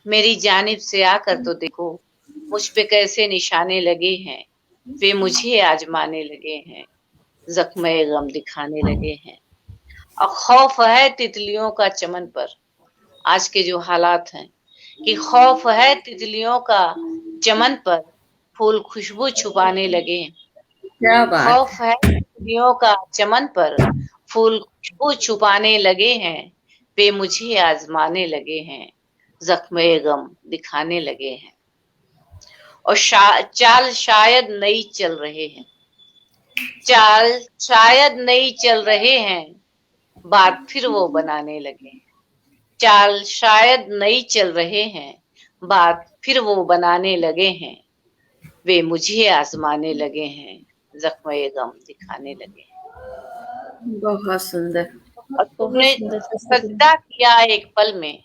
मेरी जानिब से आकर तो देखो, मुझ पे कैसे निशाने लगे हैं, वे मुझे आजमाने लगे हैं, जख्मे गम दिखाने लगे हैं। और खौफ है तितलियों का चमन पर, आज के जो हालात हैं, कि खौफ है तितलियों का चमन पर, फूल खुशबू छुपाने लगे हैं, क्या बात। खौफ है तितलियों का चमन पर, फूल खुशबू छुपाने लगे हैं, वे मुझे आजमाने लगे हैं, जख्मे गम दिखाने लगे हैं। और चाल शायद नई चल रहे हैं, चाल शायद नई चल रहे हैं, बात फिर वो बनाने लगे हैं, चाल शायद नई चल रहे हैं, बात फिर वो बनाने लगे हैं, वे मुझे आजमाने लगे हैं, जख्मे गम दिखाने लगे हैं। बहुत सुंदर। और तुमने सजदा किया एक पल में,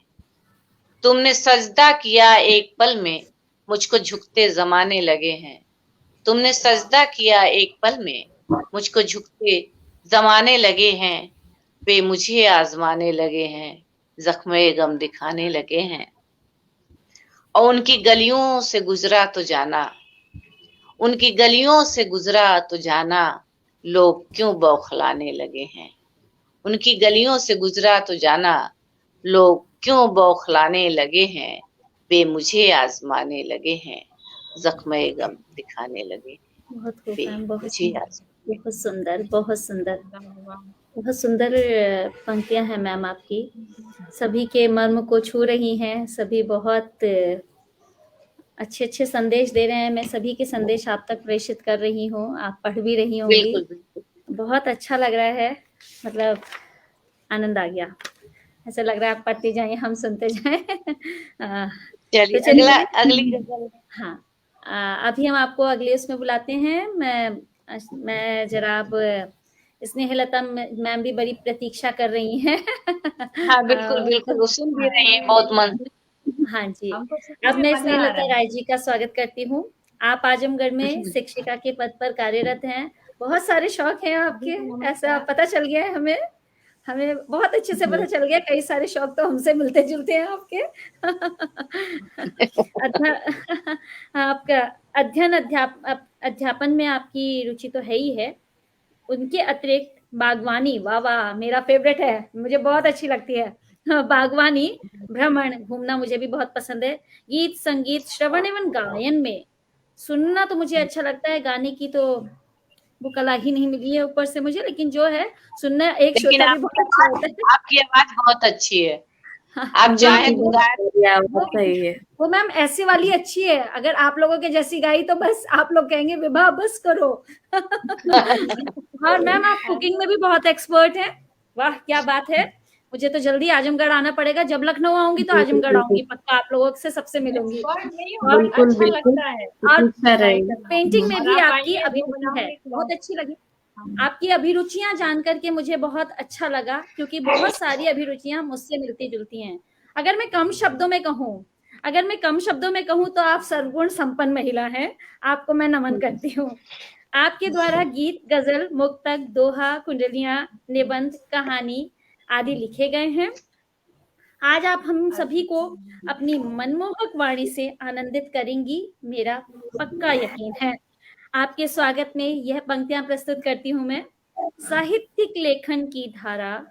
तुमने सजदा किया एक पल में, मुझको झुकते जमाने लगे हैं, तुमने सजदा किया एक पल में, मुझको झुकते जमाने लगे हैं, वे मुझे आजमाने लगे हैं, जख्मे गम दिखाने लगे हैं। और उनकी गलियों से गुजरा तो जाना, उनकी गलियों से गुजरा तो जाना, लोग क्यों बौखलाने लगे हैं, उनकी गलियों से गुजरा तो जाना, लोग क्यों बौखलाने लगे हैं, वे मुझे आजमाने लगे हैं, जख्मे गम दिखाने लगे, बहुत खूब वे मैम, बहुत मुझे सुंदर, आजमाने। बहुत सुंदर, बहुत सुंदर, बहुत सुंदर पंक्तियां हैं मैम आपकी, सभी के मर्म को छू रही हैं, सभी बहुत अच्छे अच्छे संदेश दे रहे हैं, मैं सभी के संदेश आप तक प्रेषित कर रही हूँ, आप पढ़ भी रही होंगी। बिल्कुल बिल्कुल, बहुत अच्छा लग रहा है, मतलब आनंद आ गया, ऐसा लग रहा है आप पढ़ते जाएं हम सुनते जाएं। चलिए तो चलिए, अगली गजल। हाँ, अभी हम आपको अगले उसमें बुलाते हैं। मैं जरा अब स्नेहलता मैम भी बड़ी प्रतीक्षा कर रही हैं। हाँ बिल्कुल बिल्कुल, वो सुन भी रही है बहुत मन। हाँ जी, अब मैं स्नेहलता राय जी का स्वागत करती हूँ। आप आजमगढ़ में शिक्षिका के पद पर कार्यरत हैं, बहुत सारे शौक हैं आपके, ऐसा पता चल गया है हमें। हमें बहुत अच्छे से पता चल गया, कई सारे शौक तो हमसे मिलते जुलते हैं आपके। आपका अध्यापन में आपकी रुचि तो है ही है, उनके अतिरिक्त बागवानी, वाह वाह, मेरा फेवरेट है, मुझे बहुत अच्छी लगती है। बागवानी, भ्रमण, घूमना मुझे भी बहुत पसंद है। गीत संगीत श्रवण एवं गायन में सुनना तो मुझे अच्छा लगता है, गाने की तो वो कला ही नहीं मिली है ऊपर से मुझे, लेकिन जो है सुनना, एक लेकिन श्रोता भी बहुत अच्छा होता है। आपकी आवाज बहुत अच्छी है, आप चाहें तो सही है। वो मैम ऐसी वाली अच्छी है, अगर आप लोगों के जैसी गाई तो बस आप लोग कहेंगे विभा बस करो। और मैम आप कुकिंग में भी बहुत एक्सपर्ट हैं, वाह क्या बात है। मुझे तो जल्दी आजमगढ़ आना पड़ेगा, जब लखनऊ आऊंगी तो आजमगढ़ आऊंगी पक्का, आप लोगों से सबसे मिलूंगी। और बिल्कुल अच्छा बिल्कुल, लगता है और इच्छा रहेगी। पेंटिंग में और भी आप आपकी आइए, जो अभिरुचि है, बनाऊंगी बहुत अच्छी लगी। आपकी अभिरुचियां जान करके मुझे बहुत अच्छा लगा, क्योंकि बहुत सारी अभिरुचियां मुझसे मिलती जुलती हैं। अगर मैं कम शब्दों में कहूं तो आप सर्वगुण संपन्न महिला हैं, आपको मैं नमन करती हूँ। आपके द्वारा गीत, गजल, मुक्तक, दोहा, कुंडलियां, निबंध, कहानी आदि लिखे गए हैं। आज आप हम सभी को अपनी मनमोहक वाणी से आनंदित करेंगी, मेरा पक्का यकीन है। आपके स्वागत में यह पंक्तियां प्रस्तुत करती हूं मैं। साहित्यिक लेखन की धारा,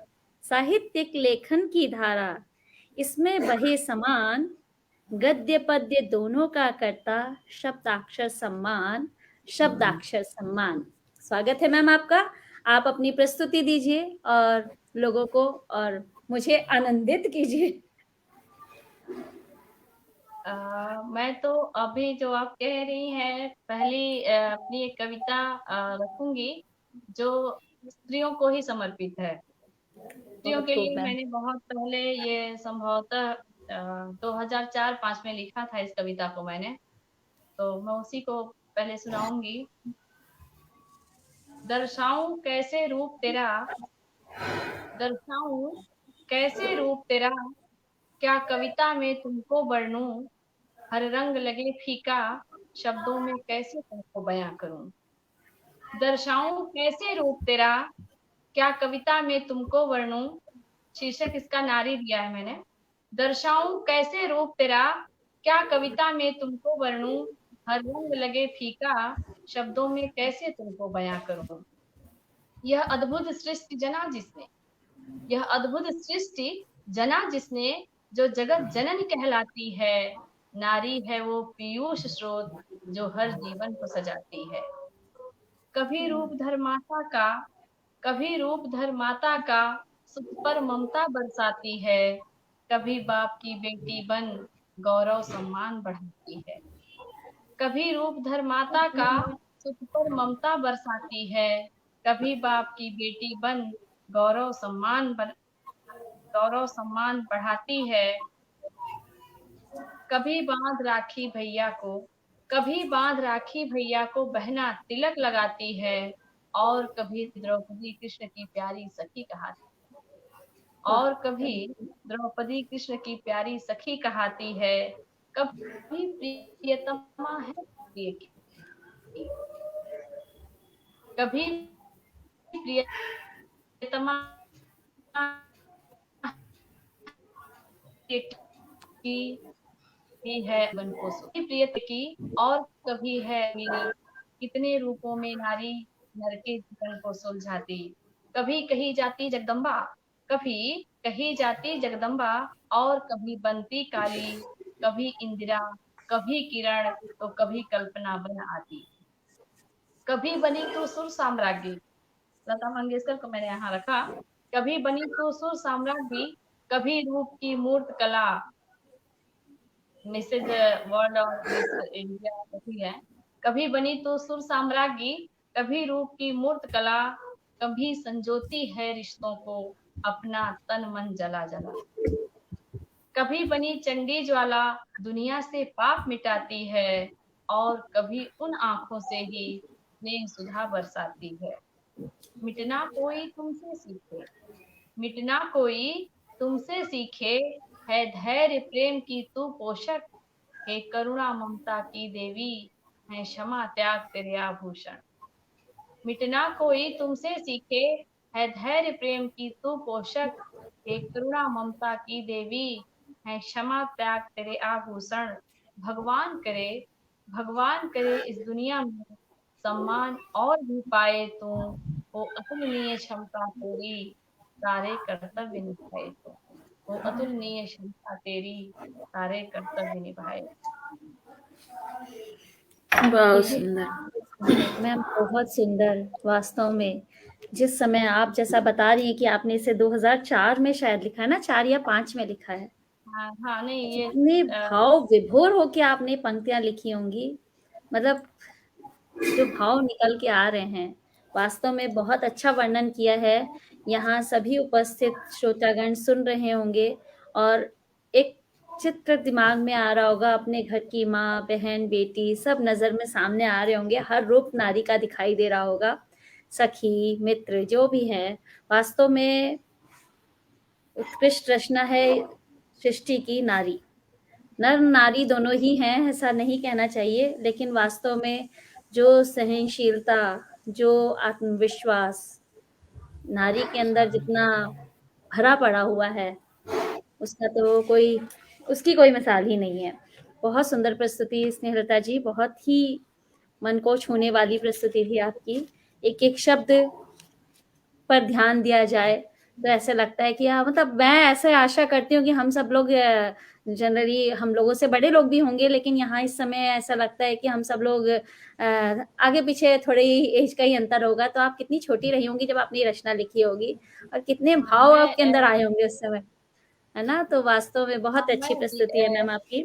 साहित्यिक लेखन की धारा, इसमें बहे समान, गद्य पद्य दोनों का करता, शब्दाक्षर सम्मान, शब्दाक्षर सम्मान। स्वागत है मैम आपका, आप अपनी प्रस्तुति दीजिए और लोगों को और मुझे आनंदित कीजिए। मैं तो अभी जो आप कह रही हैं, पहली अपनी एक कविता रखूंगी जो स्त्रियों को ही समर्पित है। स्त्रियों बहुत के खूब लिए मैम। मैंने बहुत पहले, ये संभवतः 2004-5 में लिखा था इस कविता को मैंने, तो मैं उसी को पहले सुनाऊंगी। दर्शाऊं कैसे रूप तेरा, दर्शाऊं कैसे रूप तेरा, क्या कविता में तुमको वर्णूं, हर रंग लगे फीका, शब्दों में कैसे तुमको बयां करूं। दर्शाऊं कैसे रूप तेरा, क्या कविता में तुमको वर्णूं, शीर्षक इसका नारी दिया है मैंने। दर्शाऊं कैसे रूप तेरा, क्या कविता में तुमको वर्णूं, हर रंग लगे फीका, शब्दों में कैसे तुमको बयां करूं। यह अद्भुत सृष्टि जना जिसने, यह अद्भुत सृष्टि जना जिसने, जो जगत जननी कहलाती है, नारी है वो पीयूष स्रोत, जो हर जीवन को सजाती है। कभी रूप धर माता का, कभी रूप धर माता का, सुख पर ममता बरसाती है, कभी बाप की बेटी बन गौरव सम्मान बढ़ाती है। कभी रूप धर माता का, सुख पर ममता बरसाती है, कभी बाप की बेटी बन गौरव सम्मान गौरव सम्मान बढ़ाती है। कभी बांध राखी भैया को, कभी बांध राखी भैया को बहना तिलक लगाती है, और कभी द्रौपदी कृष्ण की प्यारी सखी कहाती, और कभी द्रौपदी कृष्ण की प्यारी सखी कहाती है। कभी प्रियतमा है प्रिय की, कभी प्रियतमा की भी है मन को सुखी प्रियत की, और कभी है मेरी, कितने रूपों में नारी नर के जीवन को सुलझाती। कभी कही जाती जगदम्बा, कभी कही जाती जगदम्बा, और कभी बनती काली, कभी इंदिरा, कभी किरण, तो कभी कल्पना बन आती। कभी बनी तो सुर साम्राज्ञी, लता मंगेशकर को मैंने यहाँ रखा। कभी बनी तो सुर साम्राज्ञी, कभी रूप की मूर्त कला, मिसेज वर्ल्ड और मिस इंडिया कभी है। कभी बनी तो सुर साम्राज्ञी, कभी रूप की मूर्त कला, कभी संजोती है रिश्तों को अपना तन मन जला जला। कभी बनी चंडी ज्वाला, दुनिया से पाप मिटाती है, और कभी उन आंखों से ही स्नेह सुधा बरसाती है। मिटना कोई तुमसे सीखे, मिटना कोई तुमसे सीखे, है धैर्य प्रेम की तू पोषक, हे करुणा ममता की देवी, है क्षमा त्याग तेरे आभूषण। मिटना कोई तुमसे सीखे, है धैर्य प्रेम की तू पोषक, एक करुणा ममता की देवी, है क्षमा त्याग तेरे आभूषण। भगवान करे इस दुनिया में सम्मान और भी पाए तू, हो अतुलनीय क्षमता तेरी, सारे कर्तव्य निभाए तू, हो अतुलनीय क्षमता तेरी, सारे कर्तव्य निभाए। बहुत देखिए सुंदर। मैम, बहुत सुंदर वास्तव में। जिस समय आप जैसा बता रही हैं कि आपने इसे 2004 में शायद लिखा है ना, 4 या 5 में लिखा है। हाँ हाँ, नहीं ये कितने भाव विभोर होके आपने पंक्तियां लिखी होंगी, मतलब जो भाव निकल के आ रहे हैं, वास्तव में बहुत अच्छा वर्णन किया है। यहाँ सभी उपस्थित श्रोतागण सुन रहे होंगे और एक चित्र दिमाग में आ रहा होगा, अपने घर की माँ, बहन, बेटी सब नजर में सामने आ रहे होंगे, हर रूप नारी का दिखाई दे रहा होगा, सखी, मित्र जो भी है। वास्तव में उत्कृष्ट रचना है सृष्टि की नारी। नर नारी दोनों ही हैं, ऐसा नहीं कहना चाहिए, लेकिन वास्तव में जो सहनशीलता, जो आत्मविश्वास नारी के अंदर जितना भरा पड़ा हुआ है, उसका तो कोई उसकी कोई मिसाल ही नहीं है। बहुत सुंदर प्रस्तुति स्नेहलता जी, बहुत ही मन को छूने वाली प्रस्तुति थी आपकी। एक एक शब्द पर ध्यान दिया जाए तो ऐसा लगता है कि हाँ, मतलब मैं ऐसे आशा करती हूँ कि हम सब लोग जनरली हम लोगों से बड़े लोग भी होंगे, लेकिन यहाँ इस समय ऐसा लगता है कि हम सब लोग आगे पीछे थोड़ी एज का ही अंतर होगा। तो आप कितनी छोटी रही होंगी जब आपने ये रचना लिखी होगी, और कितने भाव मैं आपके अंदर आए होंगे उस समय, है ना। तो वास्तव में बहुत अच्छी प्रस्तुति है मैम आपकी।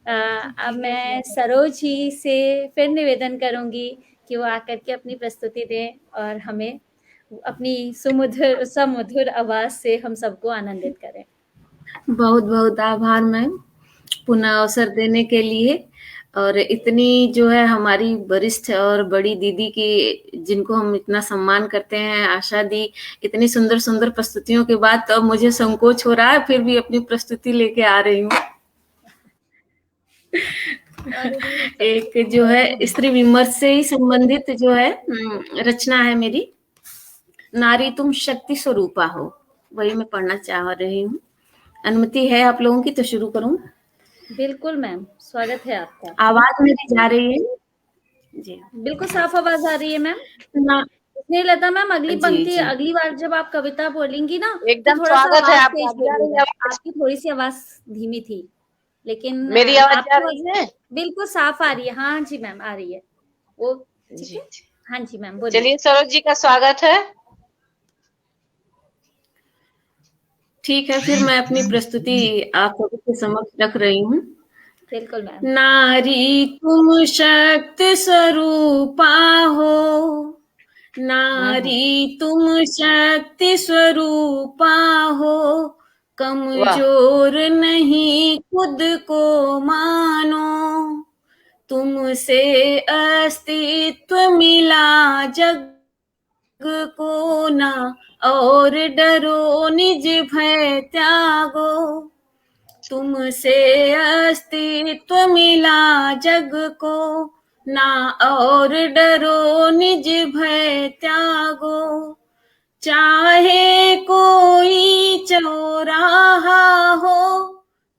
अब मैं सरोज जी से फिर निवेदन करूंगी कि वो आकर के अपनी प्रस्तुति दें और हमें अपनी सुमधुर आवाज से हम सबको आनंदित करें। बहुत बहुत आभार मैम, पुनः अवसर देने के लिए। और इतनी जो है हमारी वरिष्ठ और बड़ी दीदी की, जिनको हम इतना सम्मान करते हैं, आशा दी, इतनी सुंदर सुंदर प्रस्तुतियों के बाद तो अब मुझे संकोच हो रहा है, फिर भी अपनी प्रस्तुति लेके आ रही हूँ। एक जो है स्त्री विमर्श से ही संबंधित जो है रचना है मेरी, नारी तुम शक्ति स्वरूपा हो, वही मैं पढ़ना चाह रही हूँ। अनुमति है आप लोगों की तो शुरू करूं? बिल्कुल मैम, स्वागत है आपका। आवाज मेरी जा रही है? जी बिल्कुल साफ आवाज आ रही है मैम। ना, स्नेहलता मैम, अगली जी पंक्ति, जी अगली बार जब आप कविता बोलेंगी ना, तो एकदम थोड़ा सा स्वागत है आवाज आपका। तेज अभी आ रही है बोलिएगा। आवाज? आपकी थोड़ी सी आवाज धीमी थी, लेकिन मेरी आवाज जा आपकी रही है? बिल्कुल साफ आ रही है। हाँ जी मैम, आ रही है वो। ठीक जी है, जी। हाँ जी मैम, बोलिए। चलिए सरोज जी का स्वागत है। ठीक है, फिर मैं अपनी प्रस्तुति आप सभी के समक्ष रख रही हूँ। बिल्कुल मैम। नारी तुम शक्ति स्वरूपा हो, नारी तुम शक्ति स्वरूपा हो, वाह कमजोर नहीं खुद को मानो, तुमसे अस्तित्व मिला जग को ना, और डरो निज भय त्यागो, तुमसे अस्तित्व मिला जग को ना, और डरो निज भय त्यागो, चाहे कोई चौराहा हो,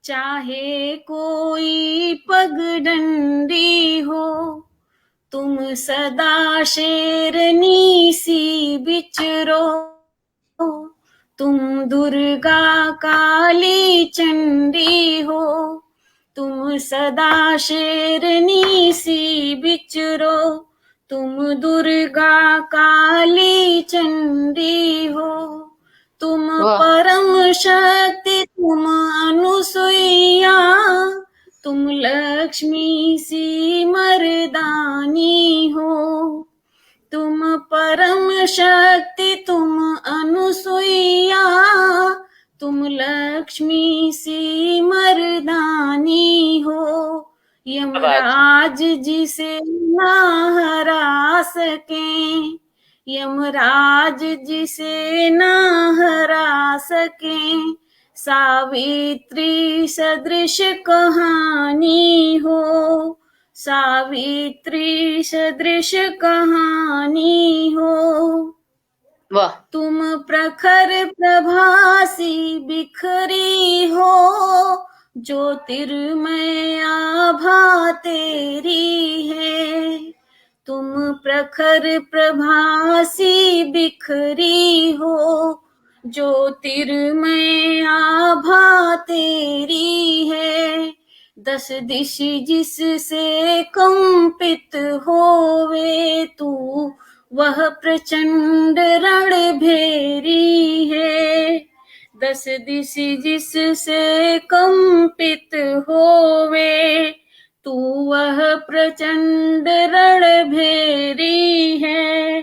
चाहे कोई पगडंडी हो, तुम सदा शेरनी सी बिचरो, तुम दुर्गा काली चंडी हो, तुम सदा शेरनी सी बिचरो, तुम दुर्गा काली चंडी हो, तुम परम शक्ति तुम अनुसुईया, तुम लक्ष्मी सी मर्दानी हो, तुम परम शक्ति तुम अनुसुईया, तुम लक्ष्मी सी मर्दानी हो, यमराज जिसे ना हरा सके, यमराज जिसे ना हरा सके, सावित्री सदृश कहानी हो, सावित्री सदृश कहानी हो, वाह। तुम प्रखर प्रभासी बिखरी हो, ज्योतिर्मय आभा तेरी है। तुम प्रखर प्रभासी बिखरी हो, ज्योतिर्मय आभा तेरी है। दस दिश जिससे कंपित होवे तू, वह प्रचंड रणभेरी है। दस दिश जिससे कंपित होवे तू, वह प्रचंड रणभेरी है।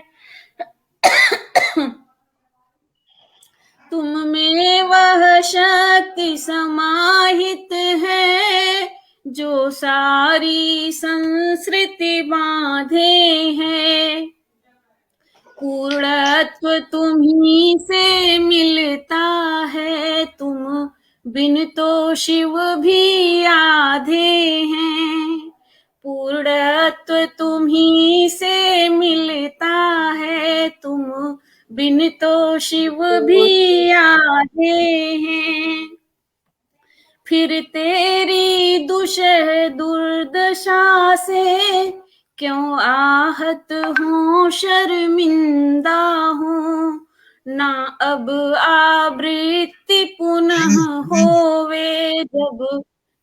तुम में वह शक्ति समाहित है, जो सारी संस्कृति बांधे है। पूर्णत्व तुम्ही से मिलता है, तुम बिन तो शिव भी आधे हैं। पूर्णत्व तुम्ही से मिलता है, तुम बिन तो शिव भी आधे हैं। फिर तेरी दुष्ट दुर्दशा से क्यों आहत हूँ, शर्मिंदा हूँ। ना अब आवृत्ति पुनः होवे, जब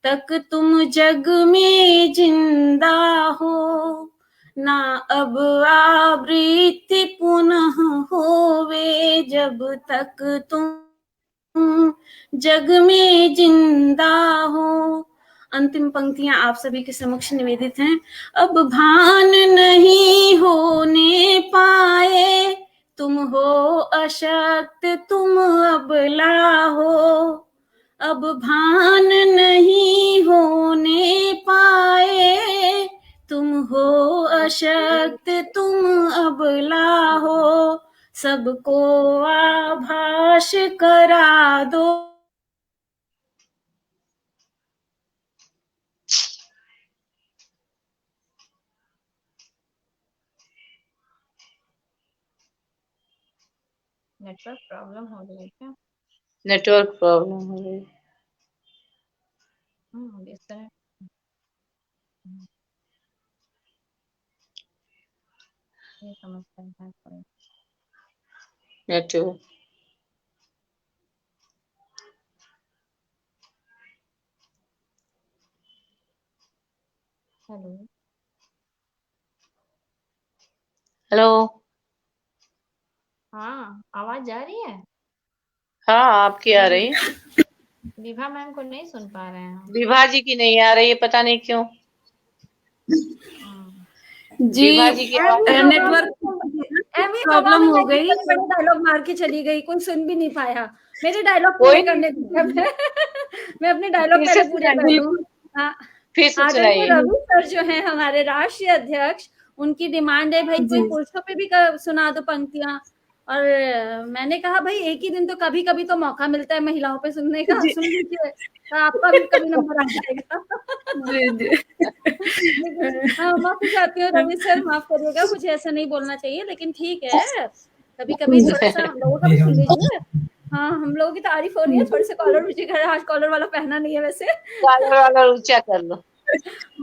तक तुम जग में जिंदा हो। ना अब आवृत्ति पुनः होवे, जब तक तुम जग में जिंदा हो। अंतिम पंक्तियां आप सभी के समक्ष निवेदित हैं। अब भान नहीं होने पाए, तुम हो अशक्त तुम अबला हो। अब भान नहीं होने पाए, तुम हो अशक्त तुम अबला हो। सबको आभास करा दो। नेटवर्क प्रॉब्लम हो रही है क्या? नेटवर्क प्रॉब्लम हो रही है। डिस्कनेक्ट। ये समस्या है कोई। नेटवर्क। हेलो। हेलो। हाँ, आवाज जा रही है? हाँ, आपकी आ रही है। विभा मैम को नहीं सुन पा रहे हैं हम। विभा जी की नहीं आ रही है, पता नहीं क्यों। जी विभा जी की आवाज नेटवर्क प्रॉब्लम हो गई। बड़े डायलॉग मार के चली गई, कोई सुन भी नहीं पाया। मेरे डायलॉग कोई पूरे करने दीजिए। मैं अपने डायलॉग फिर से पहले पूरे कर सुनाइए। दूं। हाँ, फिर से आदरणीय सुनाइए। रवि सर जो है हमारे राष्ट्रीय अध्यक्ष, उनकी डिमांड है भाई कोई पुरुषों पे भी सुना दो पंक्तियां। और मैंने कहा भाई एक ही दिन तो कभी कभी तो मौका मिलता है महिलाओं पे सुनने का, सुन लीजिए तो आपका भी कभी नंबर आ जाएगा। जी जी। हाँ, माफी चाहती हूँ रवि सर, माफ करिएगा, मुझे ऐसा नहीं बोलना चाहिए, लेकिन ठीक है, कभी कभी थोड़ा सा हम लोगों का भी सुन लीजिए। हाँ, हम लोगों की तारीफ हो रही है, थोड़े से कॉलर मुझे घर आज कॉलर वाला पहना नहीं है वैसे। कॉलर वाला ऊंचा कर लो।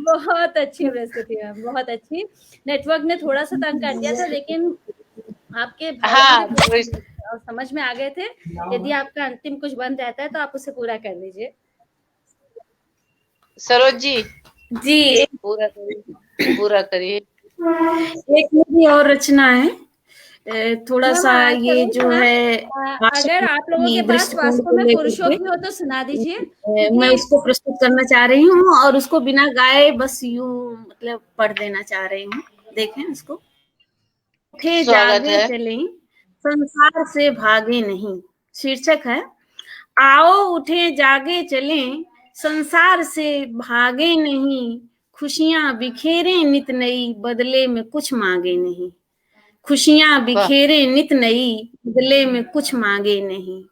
बहुत अच्छी प्रस्तुति है, बहुत अच्छी। नेटवर्क ने थोड़ा सा तंग कर दिया था, लेकिन आपके भाव हाँ, मुझे समझ में आ गए थे। यदि आपका अंतिम कुछ बंद रहता है तो आप उसे पूरा कर लीजिए। सरोज जी जी पूरा करिए, पूरा करिए। एक मेरी और रचना है, थोड़ा सा ये जो है अगर आप लोगों के पास वास्तव में पुरुषों की हो तो सुना दीजिए। मैं उसको प्रस्तुत करना चाह रही हूँ और उसको बिना गाए बस यूं मतलब पढ़ देना चाह रही हूँ। देखें उसको। उठे स्वागत जागे है। चले संसार से भागे नहीं, शीर्षक है आओ उठे जागे चले संसार से भागे नहीं। खुशियां बिखेरे नित नई, बदले में कुछ मांगे नहीं। खुशियां बिखेरे नित नई, बदले में कुछ मांगे नहीं।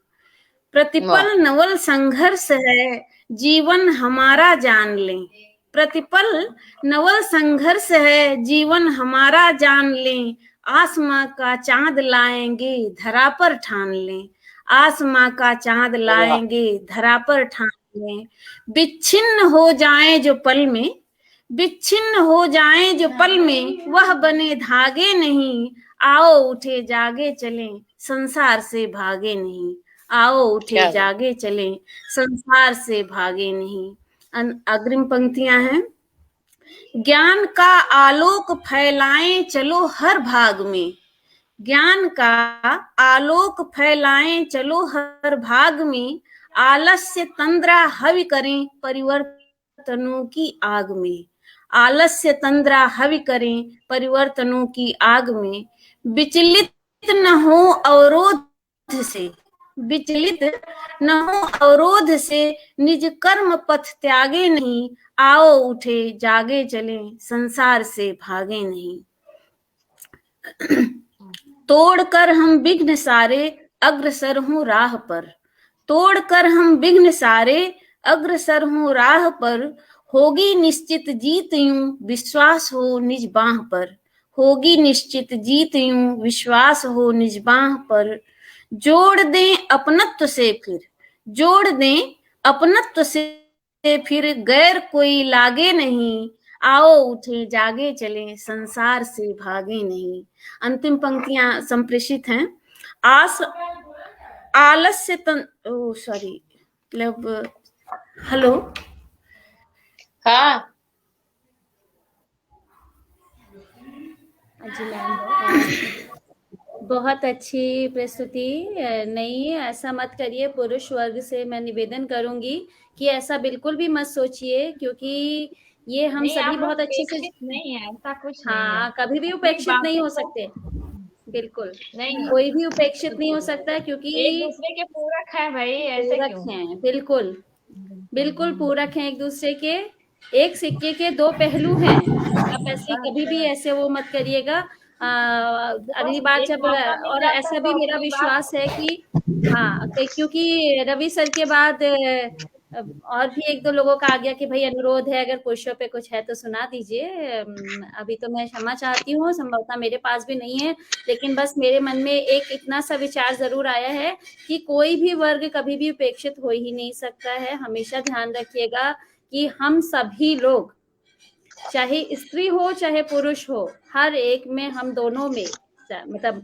प्रतिपल नवल संघर्ष है, जीवन हमारा जान लें। प्रतिपल नवल संघर्ष है, जीवन हमारा जान लें। आसमां का चांद लाएंगे धरा पर ठान लें, आसमां का चांद लाएंगे धरा पर ठान लें। विच्छिन्न हो जाएं जो पल में, विच्छिन्न हो जाएं जो पल में, वह बने धागे नहीं। आओ उठे जागे चलें, संसार से भागे नहीं। आओ उठे क्या जागे चलें, संसार से भागे नहीं। अग्रिम पंक्तियां हैं। ज्ञान का आलोक फैलाएं चलो हर भाग में, ज्ञान का आलोक फैलाएं चलो हर भाग में। आलस्य तंद्रा हवि करें परिवर्तनों की आग में, आलस्य तंद्रा हवि करें परिवर्तनों की आग में। विचलित न हो अवरोध से, विचलित न हो अवरोध से, निज कर्म पथ त्यागे नहीं। आओ उठे जागे चलें, संसार से भागे नहीं। तोड़कर हम विघ्न सारे अग्रसर हों राह पर, तोड़कर हम विघ्न सारे अग्रसर हों राह पर। होगी निश्चित जीत यूं विश्वास हो निज बाह पर, होगी निश्चित जीत यूं विश्वास हो निज बाह पर। जोड़ दें अपनत्व से फिर, जोड़ दें अपनत्व से फिर, गैर कोई लागे नहीं। आओ उठे जागे चलें, संसार से भागे नहीं। अंतिम पंक्तियां संप्रेषित हैं। आलस्य सॉरी मतलब हेलो, हाँ जी मैम, बहुत अच्छी प्रस्तुति। नहीं, ऐसा मत करिए। पुरुष वर्ग से मैं निवेदन करूंगी कि ऐसा बिल्कुल भी मत सोचिए, क्योंकि ये हम नहीं, सभी आप बहुत अच्छे से, उपेक्षित नहीं है, ऐसा कुछ नहीं है। हाँ, कभी भी अपनी उपेक्षित नहीं हो बातों को सकते, बिल्कुल नहीं, कोई भी उपेक्षित नहीं हो सकता, एक क्योंकि दूसरे के पूरक है भाई, ऐसे पूरक क्यों? हैं, बिल्कुल बिल्कुल पूरक हैं एक दूसरे के। एक सिक्के के दो पहलू हैं। आप ऐसे कभी भी ऐसे वो मत करिएगा। अगली बार एक जब, मौका मिल और जाता ऐसा भी तो मेरा अपनी बात विश्वास है कि हाँ, क्योंकि रवि सर के बाद और भी एक दो लोगों का आ गया कि भाई अनुरोध है, अगर पुरुषों पे कुछ है तो सुना दीजिए। अभी तो मैं क्षमा चाहती हूँ, संभवतः मेरे पास भी नहीं है, लेकिन बस मेरे मन में एक इतना सा विचार जरूर आया है कि कोई भी वर्ग कभी भी उपेक्षित हो ही नहीं सकता है। हमेशा ध्यान रखिएगा कि हम सभी लोग, चाहे स्त्री हो चाहे पुरुष हो, हर एक में, हम दोनों में, मतलब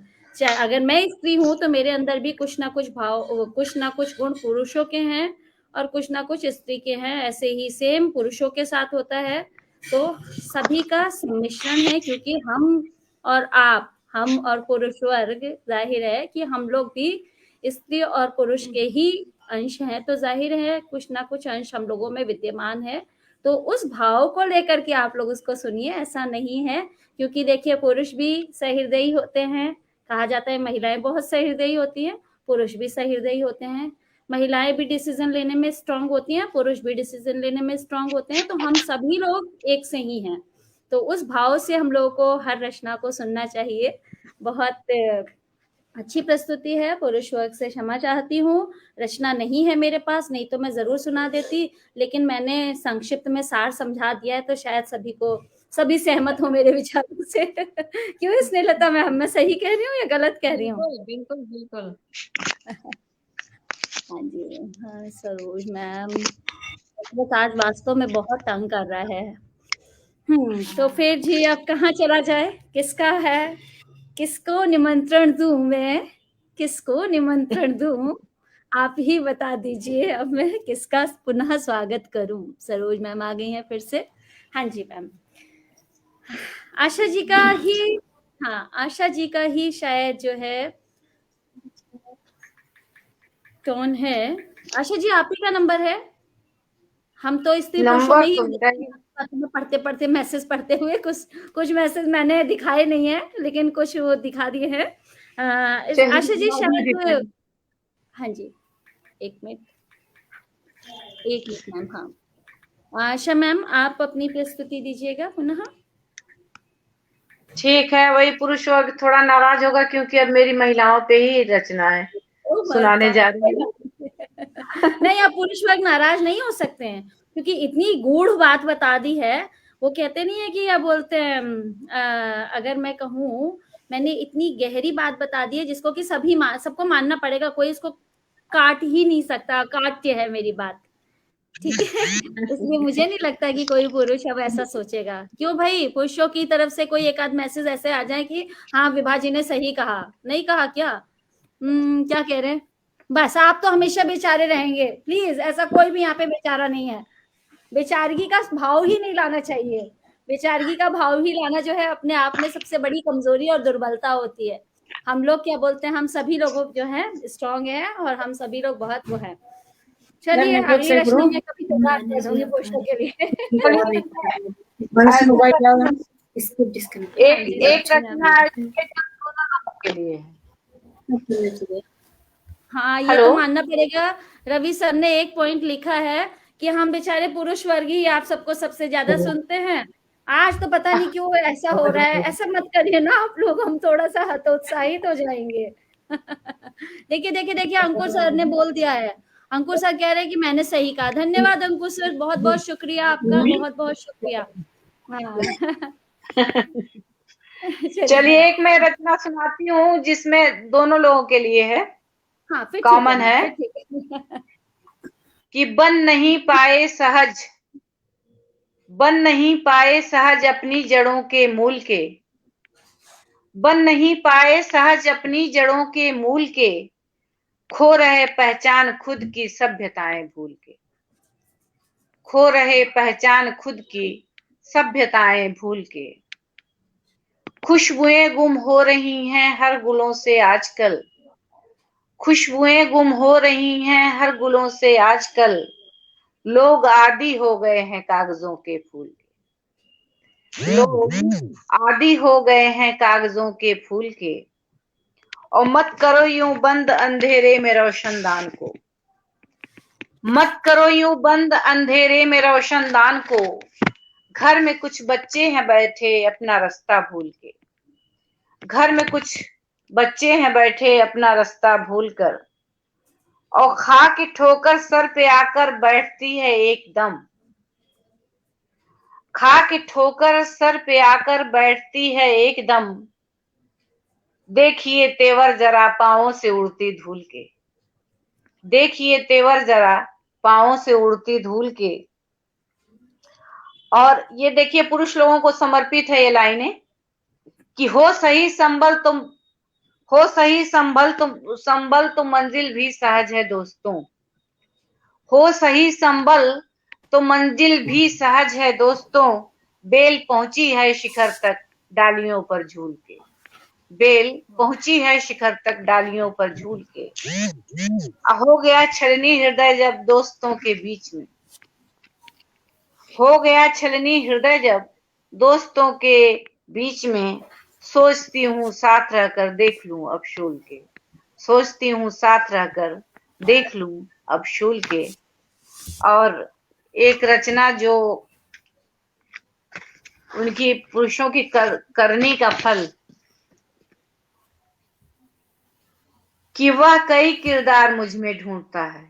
अगर मैं स्त्री हूँ तो मेरे अंदर भी कुछ ना कुछ भाव, कुछ ना कुछ गुण पुरुषों के हैं और कुछ ना कुछ स्त्री के हैं। ऐसे ही सेम पुरुषों के साथ होता है। तो सभी का सम्मिश्रण है, क्योंकि हम और आप, हम और पुरुष वर्ग, जाहिर है कि हम लोग भी स्त्री और पुरुष के ही अंश हैं, तो जाहिर है कुछ ना कुछ अंश हम लोगों में विद्यमान है। तो उस भाव को लेकर के आप लोग उसको सुनिए, ऐसा नहीं है। क्योंकि देखिए, पुरुष भी सहृदयी होते हैं, कहा जाता है महिलाएं बहुत सहृदयी होती हैं, पुरुष भी सहृदयी होते हैं। महिलाएं भी डिसीजन लेने में स्ट्रांग होती हैं, पुरुष भी डिसीजन लेने में स्ट्रांग होते हैं। तो हम सभी लोग एक से ही हैं। तो उस भाव से हम लोगों को हर रचना को सुनना चाहिए। बहुत अच्छी प्रस्तुति है। पुरुष वर्ग से क्षमा चाहती हूँ, रचना नहीं है मेरे पास, नहीं तो मैं जरूर सुना देती, लेकिन मैंने संक्षिप्त में सार समझा दिया है, तो शायद सभी सहमत हो मेरे विचारों से। क्यों स्नेहलता मैम, मैं सही कह रही हूँ या गलत कह रही हूँ? बिल्कुल बिल्कुल। हाँ जी, हाँ सरोज मैम, बस आज वास्तव में बहुत तंग कर रहा है। तो फिर जी अब कहाँ चला जाए, किसका है, किसको निमंत्रण दूं मैं, किसको निमंत्रण दूं? आप ही बता दीजिए, अब मैं किसका पुनः स्वागत करूं? सरोज मैम आ गई हैं फिर से। हाँ जी मैम, आशा जी का ही, हाँ आशा जी का ही शायद जो है, कौन है? आशा जी आप ही का नंबर है। हम तो स्त्री पुरुषों में ही पढ़ते पढ़ते मैसेज पढ़ते हुए, कुछ मैसेज मैंने दिखाए नहीं है, लेकिन कुछ वो दिखा दिए हैं। आशा जी शायद, हाँ जी, एक मिनट मैम। हाँ आशा मैम, आप अपनी प्रस्तुति दीजिएगा पुनः। ठीक है, वही पुरुष वर्ग थोड़ा नाराज होगा क्योंकि अब मेरी महिलाओं पे ही रचना है, सुनाने जा रही हूँ। नहीं, आप पुरुष वर्ग नाराज नहीं हो सकते हैं, क्योंकि इतनी गूढ़ बात बता दी है। वो कहते नहीं है कि, या बोलते हैं, अगर मैं कहूँ मैंने इतनी गहरी बात बता दी है जिसको कि सबको मानना पड़ेगा, कोई इसको काट ही नहीं सकता, काट्य है मेरी बात, ठीक है। इसलिए मुझे नहीं लगता कि कोई पुरुष अब ऐसा सोचेगा। क्यों भाई, पुरुषों की तरफ से कोई एक आध मैसेज ऐसे आ जाए कि हाँ विभा जी ने सही कहा, नहीं कहा क्या? क्या कह रहे हैं? बस आप तो हमेशा बेचारे रहेंगे, प्लीज, ऐसा कोई भी यहाँ पे बेचारा नहीं है। बेचारगी का भाव ही नहीं लाना चाहिए। बेचारगी का भाव ही लाना जो है अपने आप में सबसे बड़ी कमजोरी और दुर्बलता होती है। हम लोग क्या बोलते हैं, हम सभी लोग जो है स्ट्रांग है और हम सभी लोग बहुत वो है। चलिए अगली रचना में कभी तो बात कर दूंगी पुरुषों के लिए। एक रचना के लिए है। हाँ, ये हेलो? तो मानना पड़ेगा, रवि सर ने एक पॉइंट लिखा है कि हम बेचारे पुरुष वर्ग ही आप सबको सबसे ज्यादा सुनते हैं। आज तो पता नहीं क्यों ऐसा हो रहा है। ऐसा मत करिए ना आप लोग, हम थोड़ा सा हतोत्साहित हो जाएंगे। देखिए देखिए देखिए, अंकुर सर ने बोल दिया है। अंकुर सर कह रहे हैं कि मैंने सही कहा। धन्यवाद अंकुर सर, बहुत बहुत शुक्रिया आपका, बहुत बहुत शुक्रिया। हाँ। चलिए एक मैं रचना सुनाती हूँ जिसमें दोनों लोगों के लिए है, हाँ, फिर कॉमन है फिर ठीक है। कि बन नहीं पाए सहज अपनी जड़ों के मूल के, बन नहीं पाए सहज अपनी जड़ों के मूल के, खो रहे पहचान खुद की सभ्यताएं भूल के, खो रहे पहचान खुद की सभ्यताएं भूल के, खुशबुएं गुम हो रही हैं हर गुलों से आजकल, खुशबुएं गुम हो रही हैं हर गुलों से आजकल, लोग आदी हो गए हैं कागजों के फूल के, लोग आदी हो गए हैं कागजों के फूल के, और मत करो यूं बंद अंधेरे में रोशनदान को, मत करो यूं बंद अंधेरे में रोशनदान को, घर में कुछ बच्चे हैं बैठे अपना रास्ता भूल के, घर में कुछ बच्चे हैं बैठे अपना रास्ता भूल कर, और खा के ठोकर सर पे आकर बैठती है एकदम, खा के ठोकर सर पे आकर बैठती है एकदम, देखिए तेवर जरा पांवों से उड़ती धूल के, देखिए तेवर जरा पांवों से उड़ती धूल के। और ये देखिए पुरुष लोगों को समर्पित है ये लाइनें कि हो सही संभल तो मंजिल भी सहज है दोस्तों, हो सही संभल तो मंजिल भी सहज है दोस्तों, बेल पहुंची है शिखर तक डालियों पर झूल के, बेल पहुंची है शिखर तक डालियों पर झूल के, हो गया छलनी हृदय जब दोस्तों के बीच में, हो गया छलनी हृदय जब दोस्तों के बीच में, सोचती हूँ साथ रहकर देख लूं अब शूल के, सोचती हूँ साथ रहकर देख लूं अब शूल के। और एक रचना जो उनकी पुरुषों की करनी का फल, कि वह कई किरदार मुझ में ढूंढता है,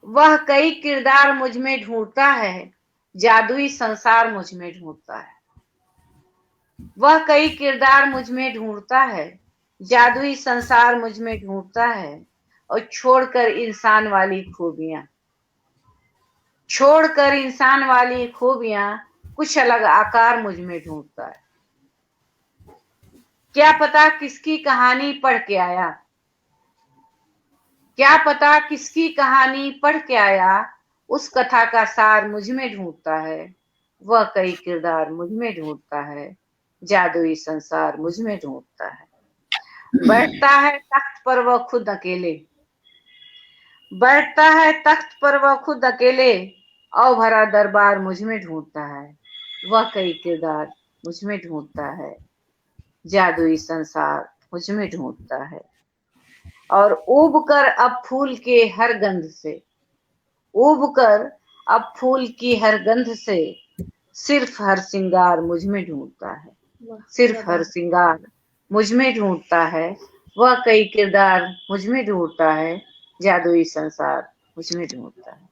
वह कई किरदार मुझ में ढूंढता है, जादुई संसार मुझ में ढूंढता है, वह कई किरदार मुझ में ढूंढता है, जादुई संसार मुझ में ढूंढता है, और छोड़कर इंसान वाली खूबियां, छोड़कर इंसान वाली खूबियां कुछ अलग आकार मुझ में ढूंढता है। क्या पता किसकी कहानी पढ़ के आया, क्या पता किसकी कहानी पढ़ के आया, उस कथा का सार मुझ में ढूंढता है, वह कई किरदार मुझ में ढूंढता है, जादुई संसार मुझ में ढूंढता है। बैठता है तख्त पर वह खुद अकेले, बैठता है तख्त पर वह खुद अकेले, अवभरा दरबार मुझ में ढूंढता है, वह कई किरदार मुझ में ढूंढता है, जादुई संसार मुझ में ढूंढता है। और उब कर अब फूल के हर गंध से, उब कर अब फूल की हर गंध से, सिर्फ हर सिंगार मुझ में ढूंढता है, सिर्फ हर सिंगार मुझ में ढूंढता है, वह कई किरदार मुझ में ढूंढता है, जादुई संसार मुझ में ढूंढता है।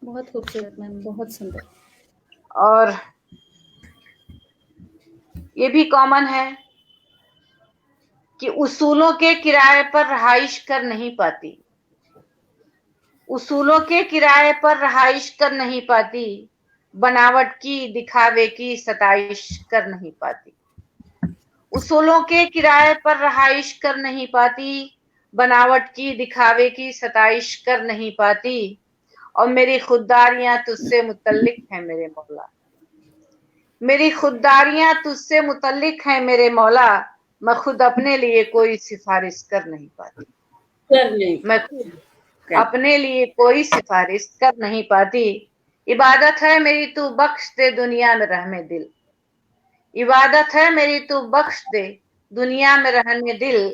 बहुत खूबसूरत मैम, बहुत सुंदर। और ये भी कॉमन है कि उसूलों के किराए पर रहाइश कर नहीं पाती, उसूलों के किराए पर रहाइश कर नहीं पाती, बनावट की दिखावे की सताइश कर नहीं पाती। उसूलों के किराए पर रहाइश कर नहीं पाती, बनावट की दिखावे की सताइश कर नहीं पाती, और मेरी खुददारियां तुझसे मुतल्लिक हैं मेरे मौला, मेरी खुददारियां तुझसे मुतल्लिक हैं मेरे मौला, मैं खुद अपने लिए कोई सिफारिश कर नहीं पाती, मैं खुद अपने लिए कोई सिफारिश कर नहीं पाती। इबादत है मेरी तू बख्श दे दुनिया में रहने दिल, इबादत है मेरी तू बख्श दे दुनिया में रहने दिल,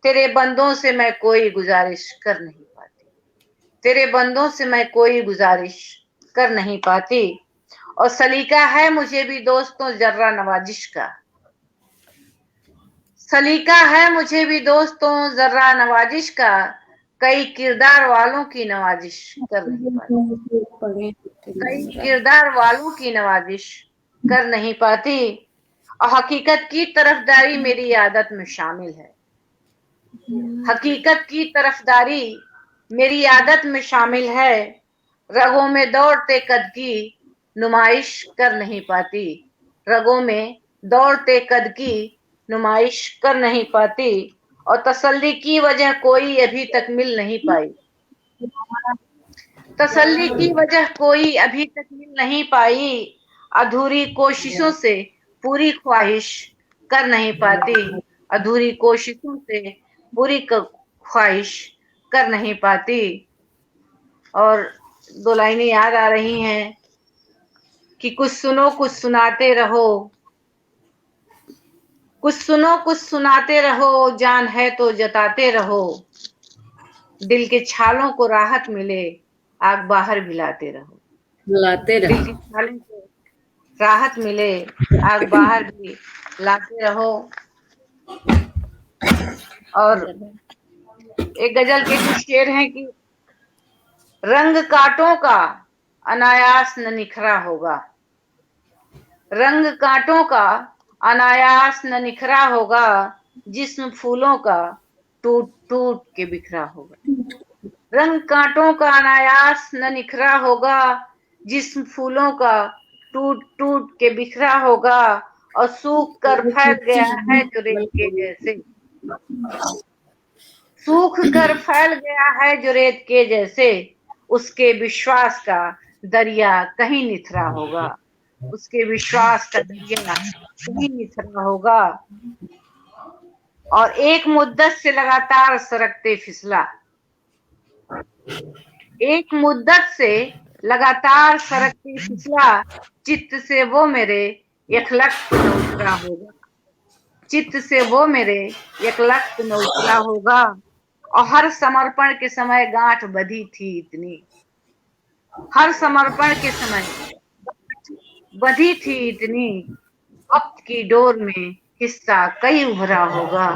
तेरे बंदों से मैं कोई गुजारिश कर नहीं पाती, तेरे बंदों से मैं कोई गुजारिश कर नहीं पाती। और सलीका है मुझे भी दोस्तों जर्रा नवाजिश का, सलीका है मुझे भी दोस्तों जर्रा नवाजिश का, कई किरदार वालों की नवाजिश कर नहीं पाती, कई किरदार वालों की नवाजिश कर नहीं पाती। और हकीकत की तरफदारी मेरी आदत में शामिल है, हकीकत की तरफदारी मेरी आदत में शामिल है, रगों में दौड़ते कद की नुमाइश कर नहीं पाती, रगों में दौड़ते कद की नुमाइश कर नहीं पाती। और तसल्ली की वजह कोई अभी तक मिल नहीं पाई, तसल्ली की वजह कोई अभी तक मिल नहीं पाई, अधूरी कोशिशों से पूरी ख्वाहिश कर नहीं पाती, अधूरी कोशिशों से पूरी ख्वाहिश कर नहीं पाती। और दो लाइनें याद आ रही हैं कि कुछ सुनो कुछ सुनाते रहो, कुछ सुनो कुछ सुनाते रहो, जान है तो जताते रहो, दिल के छालों को राहत मिले आग बाहर भिलाते रहो, बुलाते दिल रहो। की छालों को राहत मिले आग बाहर भी लाते रहो। और एक गजल के कुछ शेर हैं कि रंग कांटों का अनायास न निखरा होगा, रंग कांटों का अनायास न निखरा होगा, जिस्म फूलों का टूट टूट के बिखरा होगा, रंग कांटों का अनायास न निखरा होगा, जिस्म फूलों का टूट टूट के बिखरा होगा, और सूख कर फैल गया है जो रेत के जैसे, सूख कर फैल गया है जो रेत के जैसे, उसके विश्वास का दरिया कहीं निथरा होगा, उसके विश्वास का दरिया कहीं निथरा होगा। और एक मुद्दत से लगातार सरकते फिसला, एक मुद्दत से लगातार सरकते फिसला, चित्त से वो मेरे यखलख्त न उतरा होगा, चित्त से वो मेरे यखलख्त न उतरा होगा। और हर समर्पण के समय गांठ बंधी थी इतनी, हर समर्पण के समय बंधी थी इतनी, वक्त की डोर में हिस्सा कई उभरा होगा,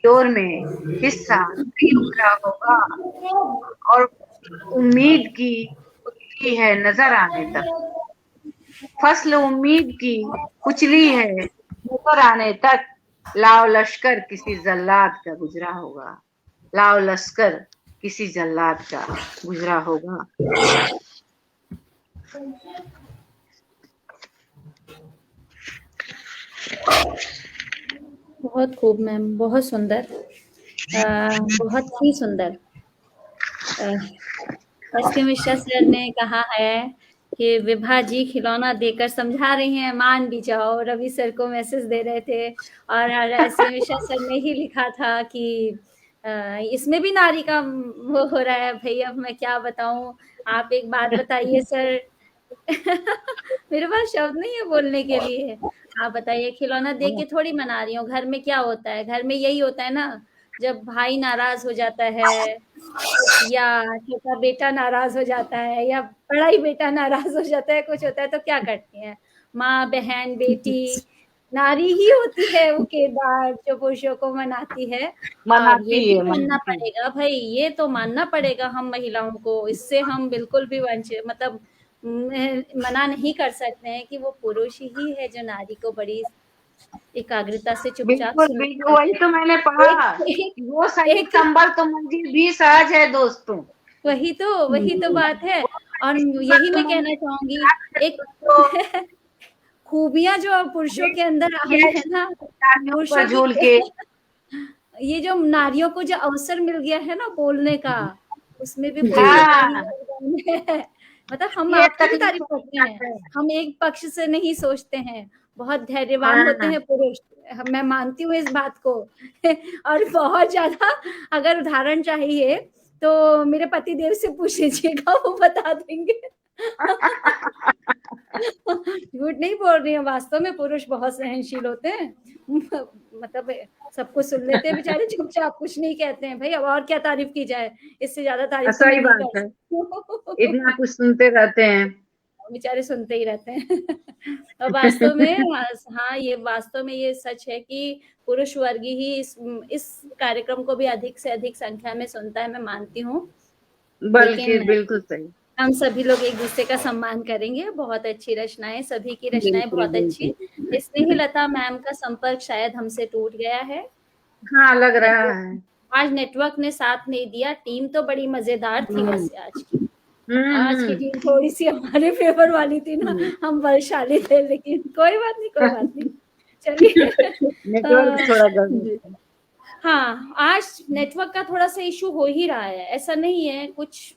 डोर में हिस्सा कई उभरा होगा। और उम्मीद की कुचली है नजर आने तक, फसल उम्मीद की कुचली है नजर आने तक, लाओ लश्कर किसी जल्लाद का गुजरा होगा, लाओ लश्कर किसी जल्लाद का गुजरा होगा। बहुत खूब मैम, बहुत सुंदर, बहुत ही सुंदर। एस.के. मिश्रा सर ने कहा है कि विभा जी खिलौना देकर समझा रही हैं, मान भी जाओ। रवि सर को मैसेज दे रहे थे, और एस.के. मिश्रा सर ने ही लिखा था कि इसमें भी नारी का वो हो रहा है। भाई अब मैं क्या बताऊं, आप एक बात बताइए सर। मेरे पास शब्द नहीं है बोलने के लिए। आप बताइए, खिलौना देख के थोड़ी मना रही हूँ। घर में क्या होता है, घर में यही होता है ना, जब भाई नाराज हो जाता है, या छोटा बेटा नाराज हो जाता है, या बड़ा ही बेटा नाराज हो जाता है, कुछ होता है तो क्या करती हैं माँ, बहन, बेटी, नारी ही होती है वो किरदार जो पुरुषों को मनाती है। और ये भी मानना पड़ेगा भाई, ये तो मानना पड़ेगा हम महिलाओं को, इससे हम बिल्कुल भी वंचित, मतलब मना नहीं कर सकते हैं कि वो पुरुष ही है जो नारी को बड़ी एकाग्रता से चुपचाप बिल्कुल बिल्कुल, सुनता वही है। तो मैंने पढ़ा एक कि वो सही एक संभल तो मंजिल भी सहज है दोस्तों। वही तो बात है। वो और सही यही संभल तो मैं कहना मंजिल चाहूँगी, सहज है एक दोस्तों। खूबियाँ जो अब पुरुषों के अंदर आई ये है ना, नारियों पर पुरुषों की झूल के ये जो नारियों को जो अवसर मिल गया है ना बोलने का, उसमें भी पुरुषों का ही हाँ, योगदान है। मतलब हम ये आपकी भी तकलीफ तारीफ वाली करते हैं, बात है। हम एक पक्ष से नहीं सोचते हैं, बहुत धैर्यवान होते हाँ, हैं पुरुष, मैं मानती हूँ इस बात को। और बहुत ज़्यादा अगर उदाहरण चाहिए तो मेरे पतिदेव से पूछ लीजिएगा, वो बता देंगे। झूठ नहीं बोल रही हूँ, वास्तव में पुरुष बहुत सहनशील होते हैं। मतलब सब कुछ सुन लेते हैं बेचारे चुपचाप, कुछ नहीं कहते हैं। भाई अब और क्या तारीफ की जाए, इससे ज्यादा तारीफ तो मैं सही नहीं बात कर है, सकती हूँ। इतना कुछ सुनते रहते हैं। बेचारे सुनते ही रहते हैं। और वास्तव में हाँ, ये वास्तव में ये सच है कि पुरुष वर्ग ही इस कार्यक्रम को भी अधिक से अधिक संख्या में सुनता है, मैं मानती हूँ। बल्कि लेकिन बिल्कुल सही। हम सभी लोग एक-दूसरे का सम्मान करेंगे, बहुत अच्छी रचनाएँ, सभी की रचनाएँ बिल्कुल बहुत अच्छी। बिल्कुल। स्नेहलता मैम का संपर्क शायद हमसे टूट गया है। हाँ, लग रहा नेटवर्क है। आज नेटवर्क ने साथ नहीं दिया, टीम तो बड़ी मज़ेदार थी हम्म वैसे आज की। आज की हम्म टीम थोड़ी-सी हमारे फ़ेवर वाली थी ना, हम्म। हम बलशाली थे, लेकिन कोई बात नहीं। चलिए नेटवर्क थोड़ा गड़बड़ जी। है। हाँ, आज नेटवर्क का थोड़ा-सा इश्यू हो ही रहा है, ऐसा नहीं है कुछ,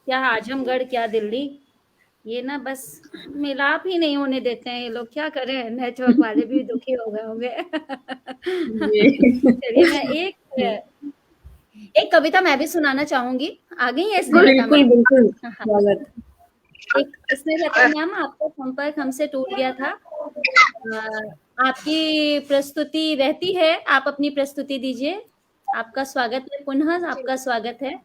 क्या आजमगढ़, क्या दिल्ली, ये ना बस मिलाप ही नहीं होने देते हैं ये लोग, क्या करें, नेटवर्क वाले भी दुखी हो गए होंगे। जी। चलिए मैं एक कविता मैं भी सुनाना चाहूँगी। आ गई हैं स्नेहलता बिल्कुल मैम? बिल्कुल हाँ, हाँ। स्वागत। एक स्नेहलता मैम, आपका संपर्क हमसे टूट गया था। आपकी प्रस्तुति रहती है, आप अपनी प्रस्तुति दीजिए। आपका स्वागत है, पुनः आपका स्वागत है।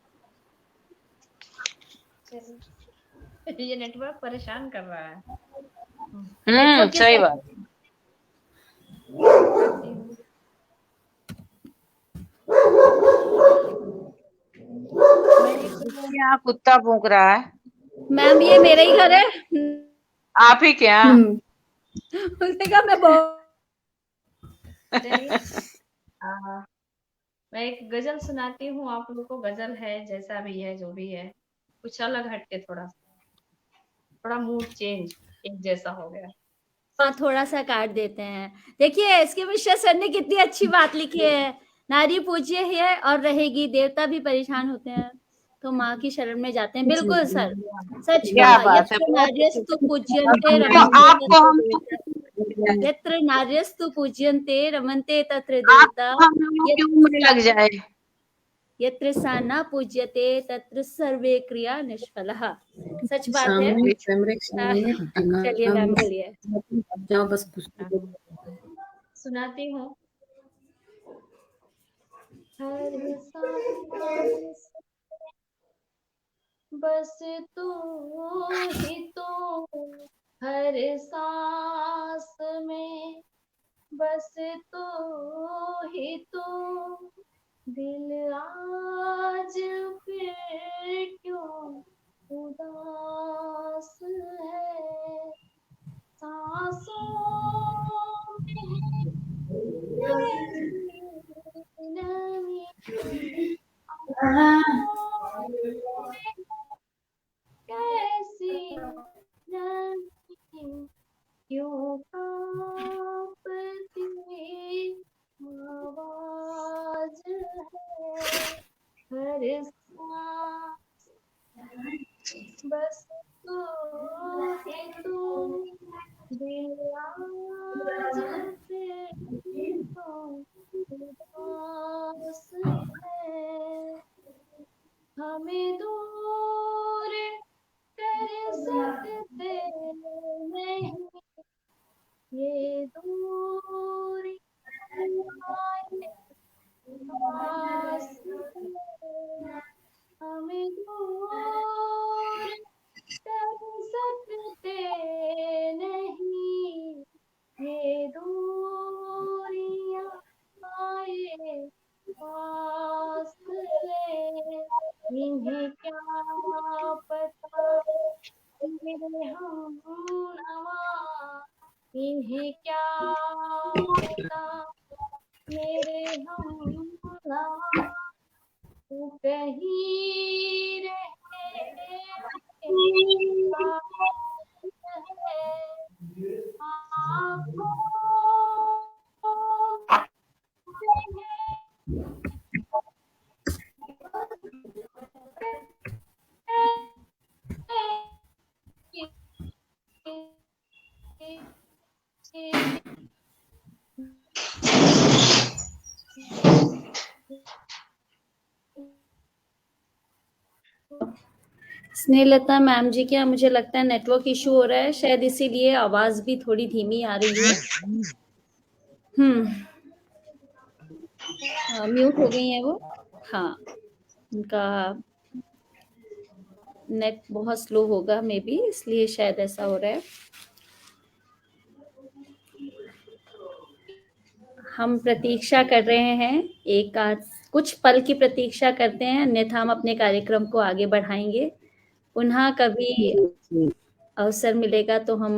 ये नेटवर्क परेशान कर रहा है। नेटवर्क के सही साथ बात। करती हूँ। मैं एक यहाँ कुत्ता भौंक रहा है। मैम ये मेरा ही घर है। आप ही क्या? उसने कहा मैं चलिए मैं एक गजल सुनाती हूँ आप लोगों को। गजल है, जैसा भी है, जो भी है, कुछ अलग हटके, थोड़ा मूड चेंज एक जैसा हो गया। थोड़ा-सा काट देते हैं। देखिए एसके मिश्रा सर ने कितनी अच्छी बात लिखी है, नारी पूज्य है और रहेगी, देवता भी परेशान होते हैं, तो माँ की शरण में जाते हैं। बिल्कुल सर, सच क्या कहा, बात है, यत्र बहुत अच्छी। नार्यस्तु पूज्यन्ते आपको रमन्ते आपको तत्र हम देवता, यत्र नार्यस्तु पूज्यन्ते रमन्ते तत्र देवता, आपको हम लोगों की उम्र लग जाए। यत्र सा न पूज्यते तत्र सर्वे क्रिया निष्फलः। सच बात है। सामने कैमरे के सामने चलिए मैम बोलिए। जाओ बस कुछ सुनाती हूँ। हर सांस बस तू ही तू, हर सांस में बस तू ही तू, दिल आज फिर क्यों उदास है, सांसों में तेरी नमी, आँखों में कैसी नमी, क्यों कांपती आवाज है, हर सांस बस तू ही तू, दिल आज फिर तो उदास है, हमें दूर कर सकते नहीं, ये दूरी हमारे पास है, हमें दूर कर सकते नहीं, ये दूरियां आए पास है, इन्हें क्या पता तुम्हें क्या होता मेरे हमला, तू कहीं रहे स्नेहलता मैम जी, क्या मुझे लगता है नेटवर्क इशू हो रहा है, शायद इसीलिए आवाज भी थोड़ी धीमी आ रही है। म्यूट हो गई है वो। हाँ, उनका नेट बहुत स्लो होगा मे बी, इसलिए शायद ऐसा हो रहा है। हम प्रतीक्षा कर रहे हैं, एक आध कुछ पल की प्रतीक्षा करते हैं, अन्यथा हम अपने कार्यक्रम को आगे बढ़ाएंगे। पुनः कभी अवसर मिलेगा तो हम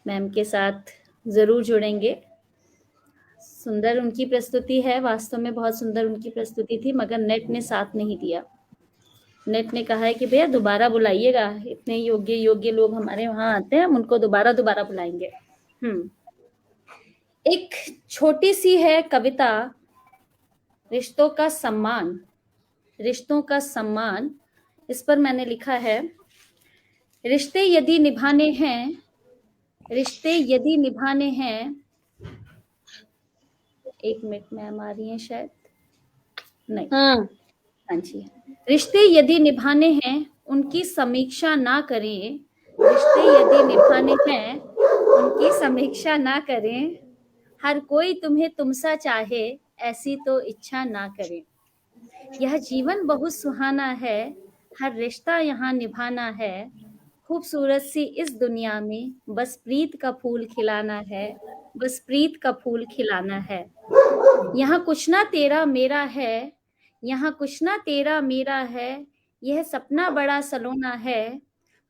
मैम के साथ जरूर जुड़ेंगे। सुंदर उनकी प्रस्तुति है, वास्तव में बहुत सुंदर उनकी प्रस्तुति थी, मगर नेट ने साथ नहीं दिया। नेट ने कहा है कि भैया दोबारा बुलाइएगा, इतने योग्य योग्य लोग हमारे वहां आते हैं, हम उनको दोबारा बुलाएंगे। एक छोटी सी है कविता, रिश्तों का सम्मान। रिश्तों का सम्मान, इस पर मैंने लिखा है, रिश्ते यदि निभाने हैं, रिश्ते यदि निभाने हैं, एक मिनट मैम आ रही है शायद, नहीं, हाँ जी, रिश्ते यदि निभाने हैं उनकी समीक्षा ना करें, रिश्ते यदि निभाने हैं उनकी समीक्षा ना करें, हर कोई तुम्हें तुमसा चाहे ऐसी तो इच्छा ना करें। यह जीवन बहुत सुहाना है, हर रिश्ता यहाँ निभाना है, खूबसूरत सी इस दुनिया में बस प्रीत का फूल खिलाना है, बस प्रीत का फूल खिलाना है। यहाँ कुछ ना तेरा मेरा है, यहाँ कुछ ना तेरा मेरा है, यह सपना बड़ा सलोना है,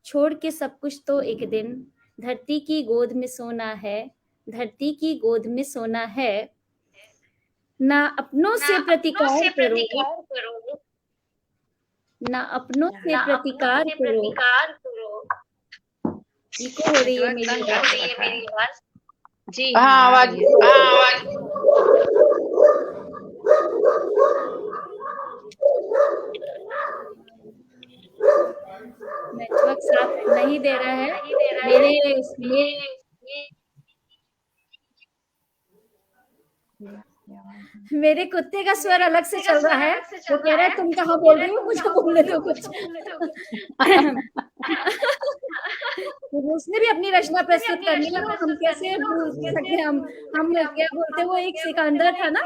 छोड़ के सब कुछ तो एक दिन धरती की गोद में सोना है, धरती की गोद में सोना है। ना अपनों से प्रतिकार करो, ना अपनों से प्रतिकार करो। इको हो रही है मेरी आवाज जी। हाँ, आवाज नेटवर्क साथ नहीं दे रहा है। मेरे कुत्ते का स्वर अलग से चल रहा है, वो कह रहा है तुम कहाँ बोल रही हो, मुझे बोलने दो कुछ। उसने भी अपनी रचना प्रस्तुत करनी है, हम कैसे भूल सकते हैं। हम क्या बोलते, वो एक सिकंदर था ना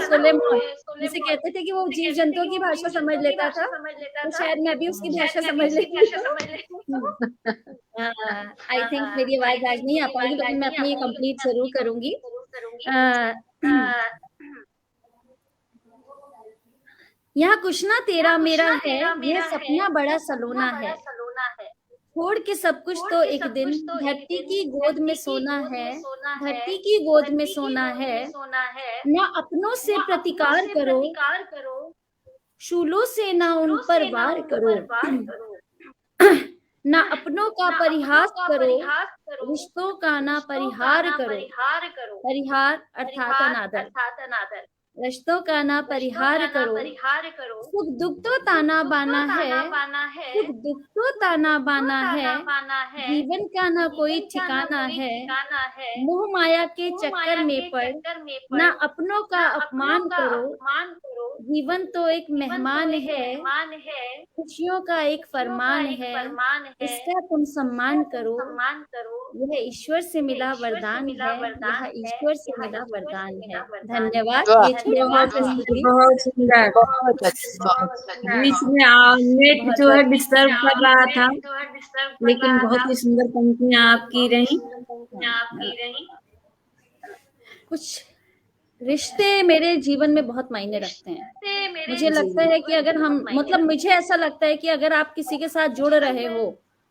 सुलेमान, जिसे कहते थे कि वो जीव जंतुओं की भाषा समझ लेता था, तो शायद मैं भी उसकी भाषा समझ लेती हूँ। आई थिंक मेरी आवाज आज नहीं आ पाएगी, लेकिन मैं अपनी कंप्लीट जरूर करूंगी। यहाँ कुछ ना तेरा मेरा है, यह सपना बड़ा सलोना है, छोड़ के सब कुछ तो एक दिन धरती की गोद में सोना है, धरती की गोद में सोना है। ना अपनों से प्रतिकार करो, शूलों से ना उन पर वार करो, ना अपनों का परिहास करो, रिश्तों का ना परिहार करो। परिहार अर्थात अनादर, रिश्तों का ना परिहार करो। सुख दुख तो ताना बाना है, सुख दुख तो ताना बाना है, जीवन का ना कोई ठिकाना है, मोह माया के चक्कर में पड़ ना अपनों का अपमान करो। जीवन तो एक मेहमान है, खुशियों का एक फरमान है, इसका तुम सम्मान करो। यह ईश्वर से मिला वरदान है, यह ईश्वर से मिला वरदान है। धन्यवाद। बहुत सुंदर, बीच में नेट जो है डिस्टर्ब कर रहा था, लेकिन बहुत ही सुंदर पंक्तियां आपकी रही। कुछ रिश्ते मेरे जीवन में बहुत मायने रखते हैं। मुझे लगता है कि अगर हम, मतलब मुझे ऐसा लगता है कि अगर आप किसी के साथ जुड़ रहे हो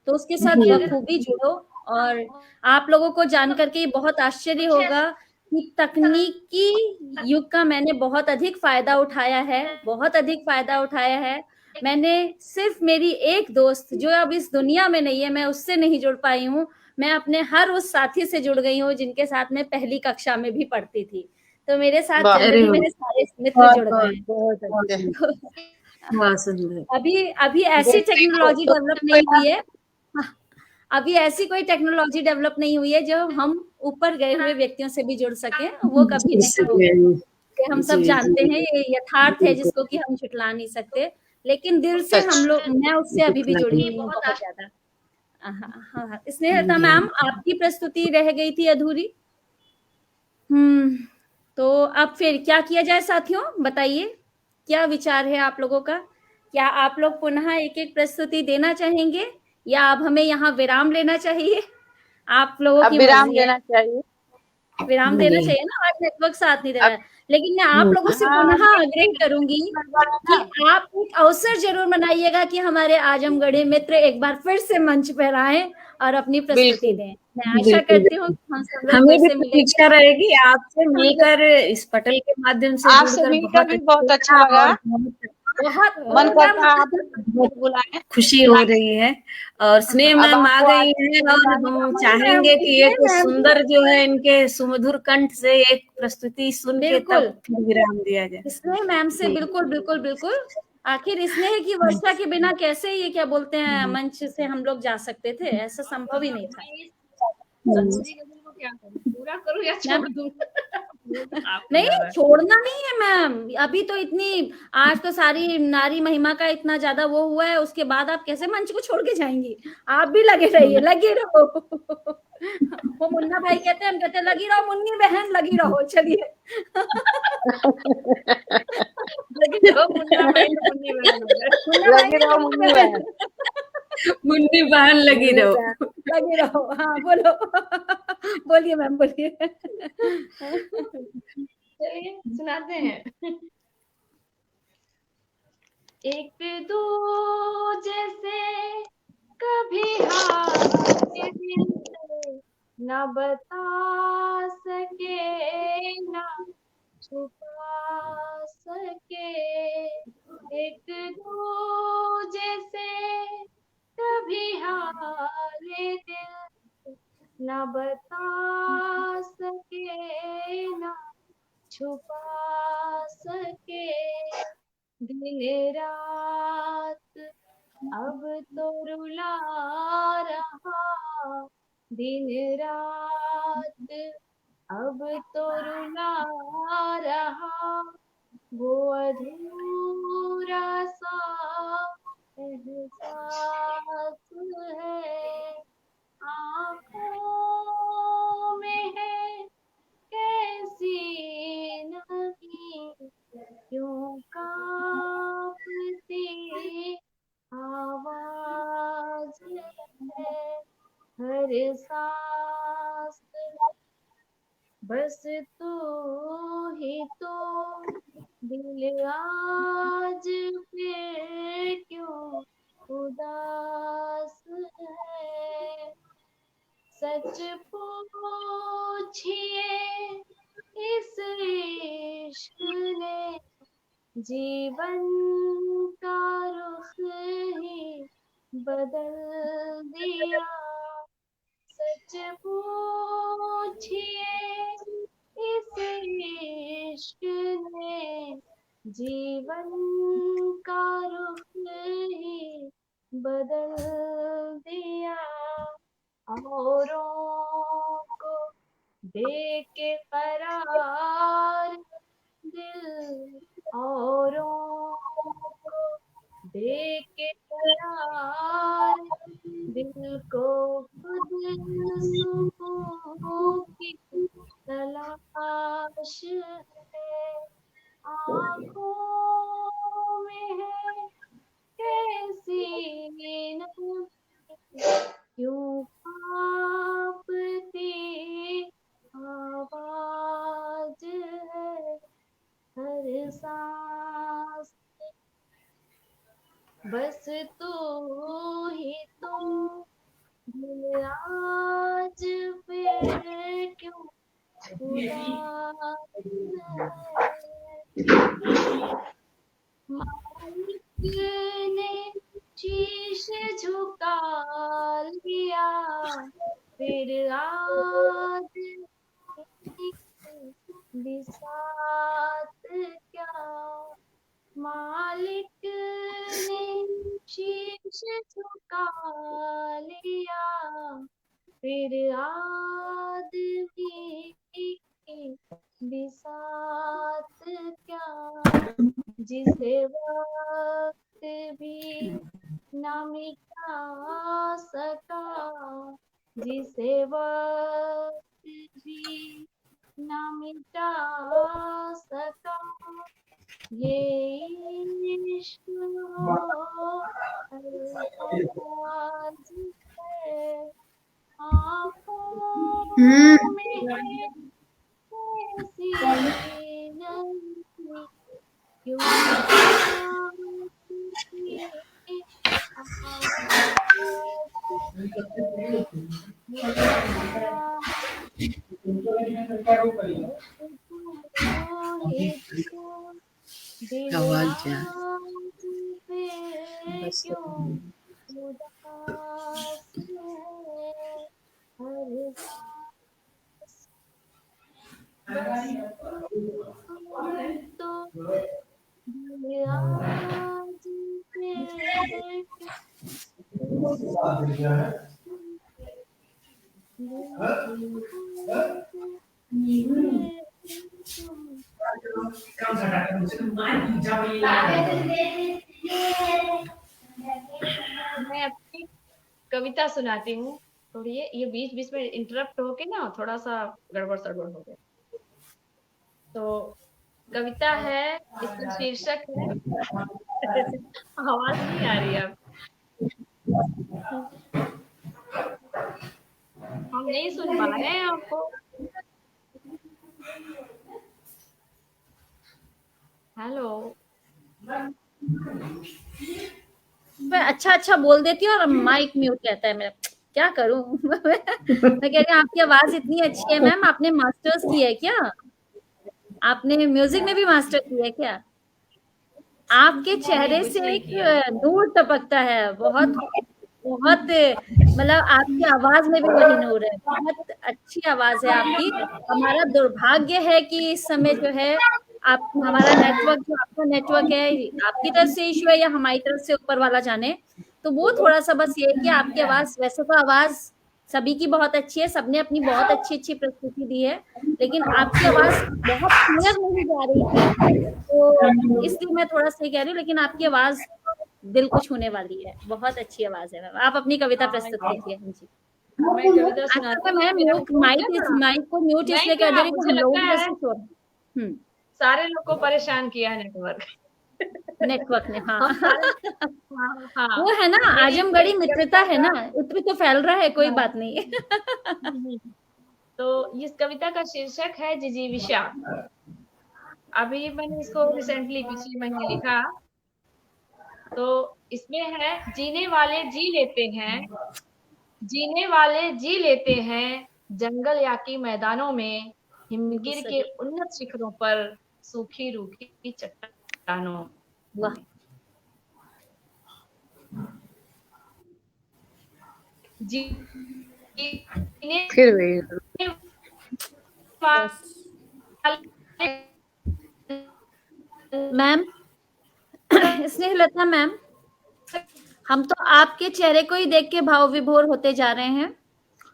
तो उसके साथ बखूबी जुड़ो, और आप लोगों को जान करके बहुत आश्चर्य होगा कि तकनीकी युग का मैंने बहुत अधिक फायदा उठाया है, बहुत अधिक फायदा उठाया है। मैंने सिर्फ मेरी एक दोस्त जो अब इस दुनिया में नहीं है, मैं उससे नहीं जुड़ पाई हूँ। मैं अपने हर उस साथी से जुड़ गई हूँ जिनके साथ मैं पहली कक्षा में भी पढ़ती थी। तो मेरे साथ वाह, अरे जनरली वाह, मेरे सारे मित्र बहुत जुड़ गए बहुत हैं। बहुत अच्छे, तो बहुत सुंदर। अभी अभी ऐसी टेक्नोलॉजी डेवलप नहीं हुई है। हाँ, अभी ऐसी कोई टेक्नोलॉजी डेवलप नहीं हुई है जो हम ऊपर गए हुए व्यक्तियों से भी जुड़ सके, वो कभी जी नहीं होगी। ये हम सब जी जानते हैं, जी, ये यथार्थ है बिल्कुल जिसको कि हम झुठला नहीं सकते। लेकिन दिल से हम लोग, मैं उससे अभी भी जुड़ी हुई हूँ बहुत ज्यादा। हाँ हाँ, स्नेहलता जी मैम, आपकी प्रस्तुति रह गई थी अधूरी। तो अब फिर क्या किया जाए साथियों, बताइए क्या विचार है आप लोगों का? क्या आप लोग पुनः एक एक प्रस्तुति देना चाहेंगे या अब हमें यहाँ विराम लेना चाहिए? आप लोगों अब की विराम मर्जी है। लेना चाहिए। विराम देना जी। चाहिए ना, आज नेटवर्क साथ नहीं दे रहा अब है। लेकिन मैं आप लोगों से हाँ, पुनः आग्रह करूंगी कि आप एक अवसर जरूर बनाइएगा कि हमारे आजमगढ़ी मित्र एक बार फिर से मंच पर आए और अपनी प्रस्तुति बिल्कुल दें। मैं आशा बिल्कुल करती हूँ बिल्कुल, कि हम सब लोग फिर हमें भी से मिलेंगे। प्रतीक्षा रहेगी आपसे हम लोग मिलकर, इस पटल के माध्यम से आपसे जुड़कर मिलकर बहुत भी अच्छा बहुत अच्छा लगा लगा। और बहुत बहुत मन पूरा करता है आप बहुत बुलाएं। खुशी हो रही है। और स्नेह अब मैम आ आपको गई आज हैं और बुलाने का हम मन मैम, चाहेंगे कि इसमें एक मैम सुंदर जो है इनके सुमधुर कंठ से एक प्रस्तुति सुन के बिल्कुल, तब फिर विराम दिया जाए। स्नेह मैम से जी बिल्कुल बिल्कुल बिल्कुल। आखिर स्नेह की वर्षा के बिना कैसे ये क्या बोलते हैं हम्म, मंच से हम लोग जा सकते थे? ऐसा संभव ही नहीं था। मैं इस हम्म, अधूरी गजल को क्या करूं, पूरा करूं या मैम छोड़ दूं? आपको नहीं, ज्यादा छोड़ना नहीं है मैम। अभी तो इतनी, आज तो सारी नारी महिमा का इतना ज्यादा वो हुआ है, उसके बाद आप कैसे मंच को छोड़ के जाएंगी? आप भी लगे रहिए, लगे रहो। वो मुन्ना भाई कहते हैं, हम कहते हैं लगी रहो मुन्नी बहन, लगी रहो, चलिए। लगी रहो, मुन्ना भाई तो मुन्नी बहन हो गए। मुन्ना भाई लगी ने रहो मुन्नी मुन्नी बहन, बहन। मुन्नी बहन लगी मुन्नी रहो। बहन लगी रहो। हाँ बोलो। बोलिए मैम, बोलिए। चलिए सुनाते हैं। एक दूजे से कभी हारे दिल न बता सके, न छुपा सके। एक दूजे से कभी हारे दिल न बता सके, न छुपा सके। दिन रात अब तो रुला रहा, दिन रात अब तो रुला रहा, वो अधूरा सा एहसास है। आँखों में है कैसी नहीं, क्यों कांपती आवाज है। हर सांस बस तू ही तो, दिल आज फिर क्यों उदास है। सच पूछिए इस इश्क ने जीवन का रुख ही बदल दिया। सच पूछिए इस इश्क ने जीवन का रुख ही बदल दिया। औरों को दे के करार दिल, औरों को दे के करार दिल को खुद सुकून की तलाश है। आँखों में है कैसी नमी, क्यों कांपती आवाज है। हर सांस बस तू ही तो, दिल आज फिर क्यों उदास है। मालिक ने शीश झुका लिया, फिर आज बिसात क्या। मालिक ने शीश झुका लिया, फिर आदमी की बिसात क्या। जिसे वक्त भी न मिटा सका, जिसे वक्त भी न मिटा सका, ये इश्क हो अल्फाज है, आँखों में है ऐसी नमी, क्यों की आवाज़ आवाज जा क्यों उदास है हर तो दिल आज फिर मैं अपनी कविता सुनाती हूँ। थोड़ी ये बीच बीच में इंटरप्ट होके ना थोड़ा सा गड़बड़ सड़बड़ हो गया। तो कविता है, इसका शीर्षक है आवाज नहीं आ रही है अब, हम नहीं सुन पा रहे हैं आपको। हेलो, मैं अच्छा बोल देती हूँ और माइक म्यूट रहता है मेरा, क्या करूं। मैं कह रही हूँ आपकी आवाज इतनी अच्छी है मैम, आपने मास्टर्स की है क्या? आपने म्यूजिक में भी मास्टर की है क्या? आपके चेहरे से एक नूर टपकता है, बहुत बहुत, मतलब आपकी आवाज में भी वही नूर है, बहुत अच्छी आवाज है आपकी। हमारा दुर्भाग्य है कि इस समय जो है आप हमारा नेटवर्क, जो आपका नेटवर्क है, आपकी तरफ से इश्यू है या हमारी तरफ से, ऊपर वाला जाने। तो वो थोड़ा सा बस ये है कि आपकी आवाज, वैसे तो आवाज सभी की बहुत अच्छी है, सबने अपनी बहुत अच्छी प्रस्तुति दी है, लेकिन आपकी आवाज बहुत क्लियर नहीं जा रही थी, तो इसलिए मैं थोड़ा सा कह रही हूँ, लेकिन आपकी आवाज दिल को छूने वाली है, बहुत अच्छी आवाज है मैम। आप अपनी कविता प्रस्तुत कीजिए। हाँ जी, मैं कविता अच्छा सुनाती तो हूँ। मैं मेरा म्यूट, फोन है ना, माइक को म्यूट नहीं इसलिए कर दे क्या, रही हूँ मुझे कि हम लोगों लगता की है तरफ से शोर। सारे लोग को परेशान किया है नेटवर्क। नेटवर्क ने, हाँ। हम सारे, हाँ, वो है ना, मेरी आजमगढ़ी मित्रता कविता है का, ना, इत्र तो फैल रहा है, कोई हाँ, बात नहीं। तो इस कविता का शीर्षक है जिजीविषा। अभी मैंने इसको रिसेंटली पिछले महीने लिखा। तो इसमें है, जीने वाले जी लेते हैं, जीने वाले जी लेते हैं, जंगल या की मैदानों में, हिमगिर के उन्नत शिखरों पर, सूखी रूखी चट्टानों वाह, में। जीने फिर वही बस वाले मैम, स्नेहलता मैम, हम तो आपके चेहरे को ही देख के भाव विभोर होते जा रहे हैं।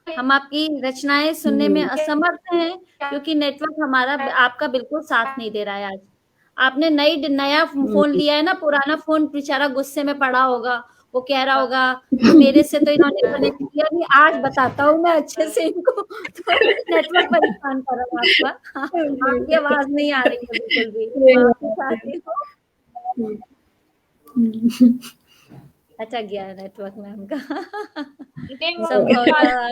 हम आपकी रचनाएं सुनने में असमर्थ हैं, क्योंकि नेटवर्क हमारा आपका बिल्कुल साथ नहीं दे रहा है आज। आपने नया फोन लिया है ना, पुराना फोन बेचारा गुस्से में पड़ा होगा, वो कह रहा होगा मेरे से तो इन्होंने कनेक्ट किया नहीं, आज बताता हूँ मैं अच्छे से इनको। तो नेटवर्क परेशान कर रहा है आपका। आपकी आवाज नहीं आ रही है बिल्कुल भी, माफी चाहती हूँ। अच्छा गया है नेटवर्क मैम का। संभवतः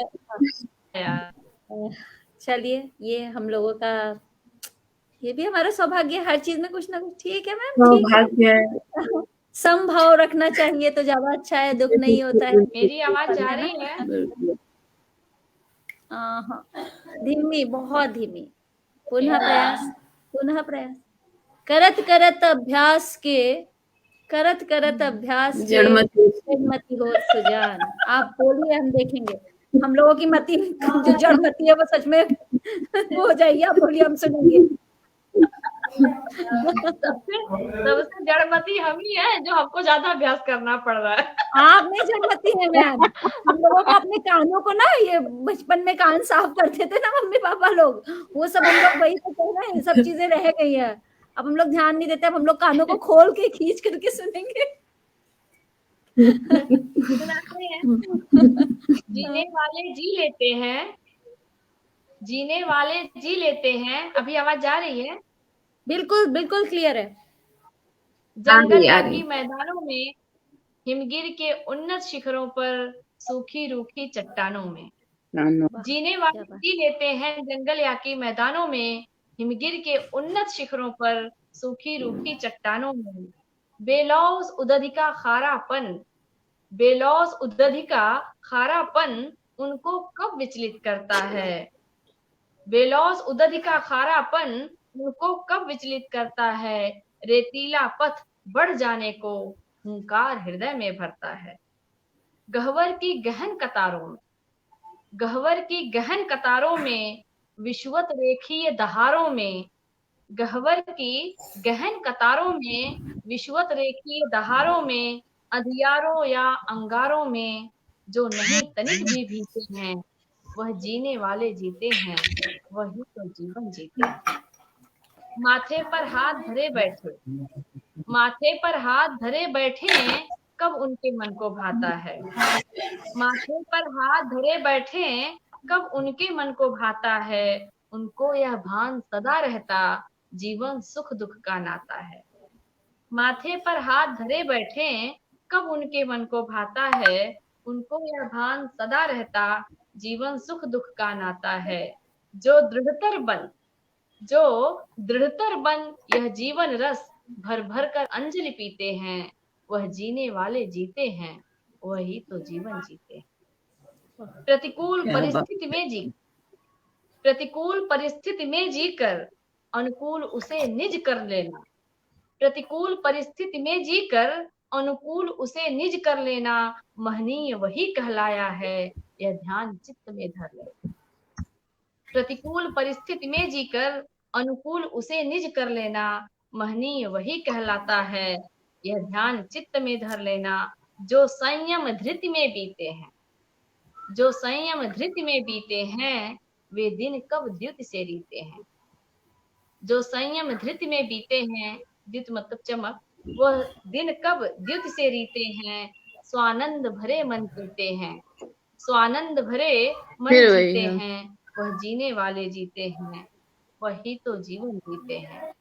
चलिए, ये हम लोगों का, ये भी हमारा सौभाग्य है, हर चीज में कुछ ना कुछ। ठीक है मैम, ठीक है। सौभाग्य है। समभाव रखना चाहिए तो ज्यादा अच्छा है, दुख नहीं होता है। मेरी आवाज जा है ना? रही है? बिल्कुल। हाँ, धीमी, बहुत धीमी। पुनः प्रयास, पुनः प्रयास। करत करत अभ्यास के, करत करत अभ्यास के जड़मति जड़मति हो सुजान। आप बोलिए, हम देखेंगे। हम लोगों की मति जो जड़मति है वो सच में वो हो जाएगी। आप बोलिए, हम सुनेंगे। सबसे जड़मती हम ही है, जो हमको ज्यादा अभ्यास करना पड़ रहा है। आप नहीं जड़मती है मैम। हम लोगों को अपने कानों को ना, ये बचपन में कान साफ करते थे ना मम्मी पापा लोग, वो सब हम लोग वही तो ना, ये सब चीजें रह गई है। अब हम लोग ध्यान नहीं देते, अब हम लोग कानों को खोल के खींच करके सुनेंगे। सुनाते हैं। जीने वाले जी लेते हैं, जीने वाले जी लेते हैं। अभी आवाज जा रही है? बिल्कुल बिल्कुल क्लियर है। जंगल आ या रही। की मैदानों में, हिमगिर के उन्नत शिखरों पर, सूखी रूखी चट्टानों में। वाह, जीने क्या वाले बात। जी लेते हैं जंगल या की मैदानों में, हिमगिर के उन्नत शिखरों पर, सूखी रूखी चट्टानों में। बेलौस उदधि का खारापन, बेलौस उदधि का खारापन उनको कब विचलित करता है? बेलौस उदधि का खारापन उनको कब विचलित करता है? रेतीला पथ बढ़ जाने को हुंकार हृदय में भरता है। गह्वर की गहन कतारों में, गह्वर की गहन कतारों में, विषुवत रेखीय दहारों में। गह्वर की गहन कतारों में, विषुवत रेखीय दहारों में, अंधियारों या अंगारों में, जो नहीं तनिक भी भीते हैं, वह जीने वाले जीते हैं, वही तो जीवन जीते हैं। माथे पर हाथ धरे बैठे, माथे पर हाथ धरे बैठे, कब उनके मन को भाता है? माथे पर हाथ धरे बैठे, कब उनके मन को भाता है? उनको यह भान सदा रहता, जीवन सुख दुख का नाता है। माथे पर हाथ धरे बैठे, कब उनके मन को भाता है? उनको यह भान सदा रहता, जीवन सुख दुख का नाता है। जो दृढ़तर बन, जो दृढ़तर बन यह जीवन रस भर भर कर अंजलि पीते हैं, वह जीने वाले जीते हैं, वही तो जीवन जीते हैं। प्रतिकूल क्या बात। परिस्थिति में जी, प्रतिकूल परिस्थिति में जीकर अनुकूल उसे निज कर लेना। प्रतिकूल परिस्थिति में जीकर अनुकूल उसे निज कर लेना, महनीय वही कहलाया है, यह ध्यान चित्त में धर ले। प्रतिकूल परिस्थिति में जीकर अनुकूल उसे निज कर लेना, महनीय वही कहलाता है, यह ध्यान चित्त में धर लेना। जो संयम धृति में बीते हैं, जो संयम धृति में बीते हैं, वे दिन कब द्युति से रीते हैं। जो संयम धृति में बीते हैं, द्युति मतलब चमक, वह दिन कब द्युति से रीते हैं, स्वानंद भरे मन जीते हैं, स्वानंद भरे मन फिर वही जीते है। हैं, वह जीने वाले जीते हैं, वही तो जीवन जीते हैं,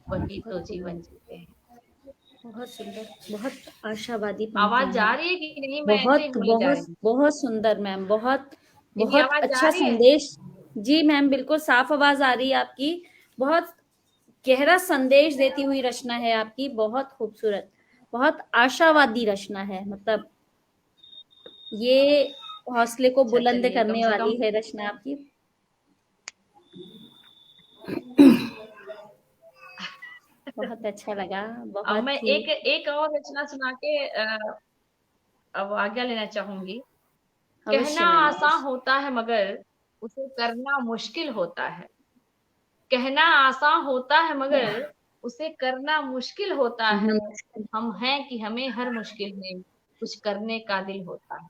वही तो जीवन जीते हैं। बहुत सुंदर, बहुत आशावादी आवाज पंक्तियां जा हैं। रही है कि नहीं? मैं ऐसे ही बहुत बोली जा रही बहुत हूँ। बहुत सुंदर मैम, बहुत मेरी बहुत आवाज जा अच्छा रही है? संदेश। जी मैम, बिल्कुल साफ आवाज आ रही है आपकी। बहुत गहरा संदेश देती हुई रचना है आपकी, बहुत खूबसूरत, बहुत आशावादी रचना है। मतलब ये हौसले को अच्छा, बुलंद चलिए, कम करने से वाली कम है रचना आपकी। बहुत अच्छा लगा, अब बहुत मैं ही। एक और रचना सुना के अब आज्ञा लेना चाहूंगी। कहना अवश्य मैम, आसान अवश्य। होता है मगर उसे करना मुश्किल होता है। कहना आसान होता है मगर उसे करना मुश्किल होता है। हम हैं कि हमें हर मुश्किल में कुछ करने का दिल होता है।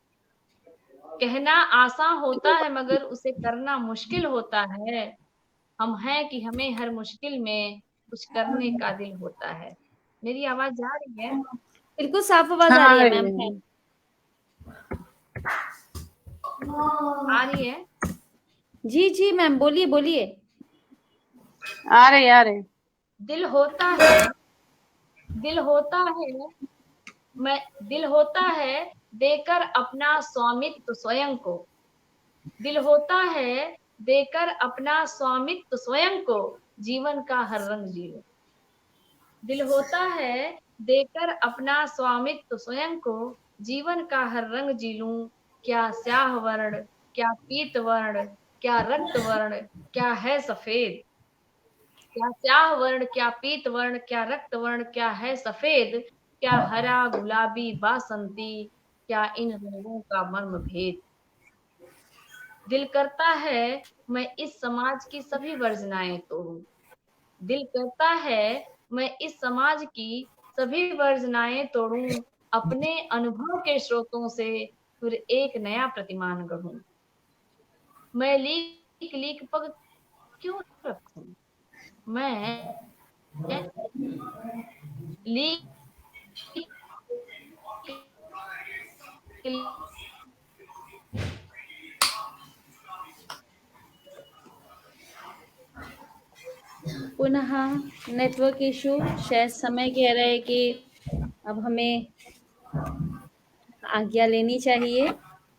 कहना आसान होता है मगर उसे करना मुश्किल होता है। हम हैं कि हमें हर मुश्किल में कुछ करने का दिल होता है। मेरी आवाज जा रही है? बिल्कुल साफ आवाज आ हाँ रही आ है रही मैम। है। आ रही है? जी जी मैम, बोलिए बोलिए। आ रहे दिल होता है, दिल होता है, मैं दिल होता है देकर अपना स्वामित्व स्वयं को। दिल होता है देकर अपना स्वामित्व स्वयं को, जीवन का हर रंग जी लो। दिल होता है देकर अपना स्वामित्व स्वयं को, जीवन का हर रंग जी लूं। क्या स्याह वर्ण, क्या पीत वर्ण, क्या रक्त वर्ण, क्या है सफेद। क्या स्याह वर्ण, क्या पीत वर्ण, क्या रक्त वर्ण, क्या है सफेद। क्या हरा गुलाबी बासंती, क्या इन रंगों का मर्म भेद। दिल करता है मैं इस समाज की सभी वर्जनाएं तोड़ूं। दिल करता है मैं इस समाज की सभी वर्जनाएं तोड़ूं। अपने अनुभव के स्रोतों से फिर एक नया प्रतिमान गढ़ूं। मैं लीक लीक पग क्यों रखूं। मैं लीक पुनः नेटवर्क इशू, शायद समय कह रहा है कि अब हमें आज्ञा लेनी चाहिए।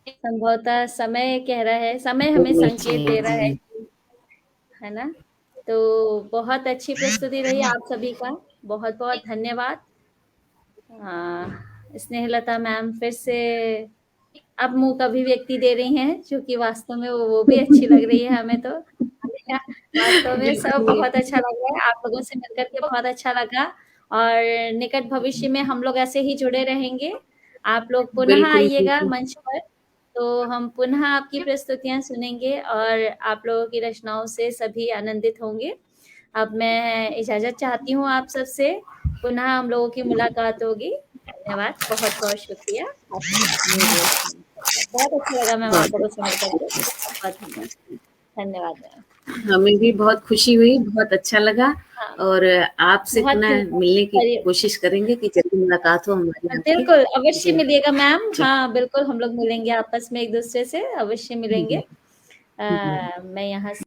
संभवतः समय कह रहा है, समय हमें संकेत दे रहा है, है ना। तो बहुत अच्छी प्रस्तुति रही आप सभी का, बहुत बहुत धन्यवाद। स्नेहलता मैम फिर से अब मुंह का अभिव्यक्ति दे रही हैं, जो कि वास्तव में वो भी अच्छी लग रही है हमें तो। वास्तव में सब बिल्कुल। बहुत अच्छा लग रहा है, आप लोगों से मिलकर के बहुत अच्छा लगा और निकट भविष्य में हम लोग ऐसे ही जुड़े रहेंगे। आप लोग पुनः बिल्कुल, आइएगा बिल्कुल। मंच पर, तो हम पुनः आपकी प्रस्तुतियां सुनेंगे और आप लोगों की रचनाओं से सभी आनंदित होंगे। अब मैं इजाजत चाहती हूँ आप सबसे, पुनः हम लोगों की मुलाकात होगी। धन्यवाद, बहुत बहुत शुक्रिया। बहुत अच्छा लगा मैम आप लोगों से मिलकर के, बहुत धन्यवाद। धन्यवाद मैम। हमें भी बहुत खुशी हुई, बहुत अच्छा लगा हाँ, और आपसे बहुत पुनः मिलने की परि- कोशिश करेंगे कि जल्दी मुलाकात हो हमारी आपकी। बिल्कुल अवश्य जी, मिलिएगा मैम। जी। हाँ बिल्कुल, हम लोग मिलेंगे आपस में एक दूसरे से, अवश्य मिलेंगे। मैं यहाँ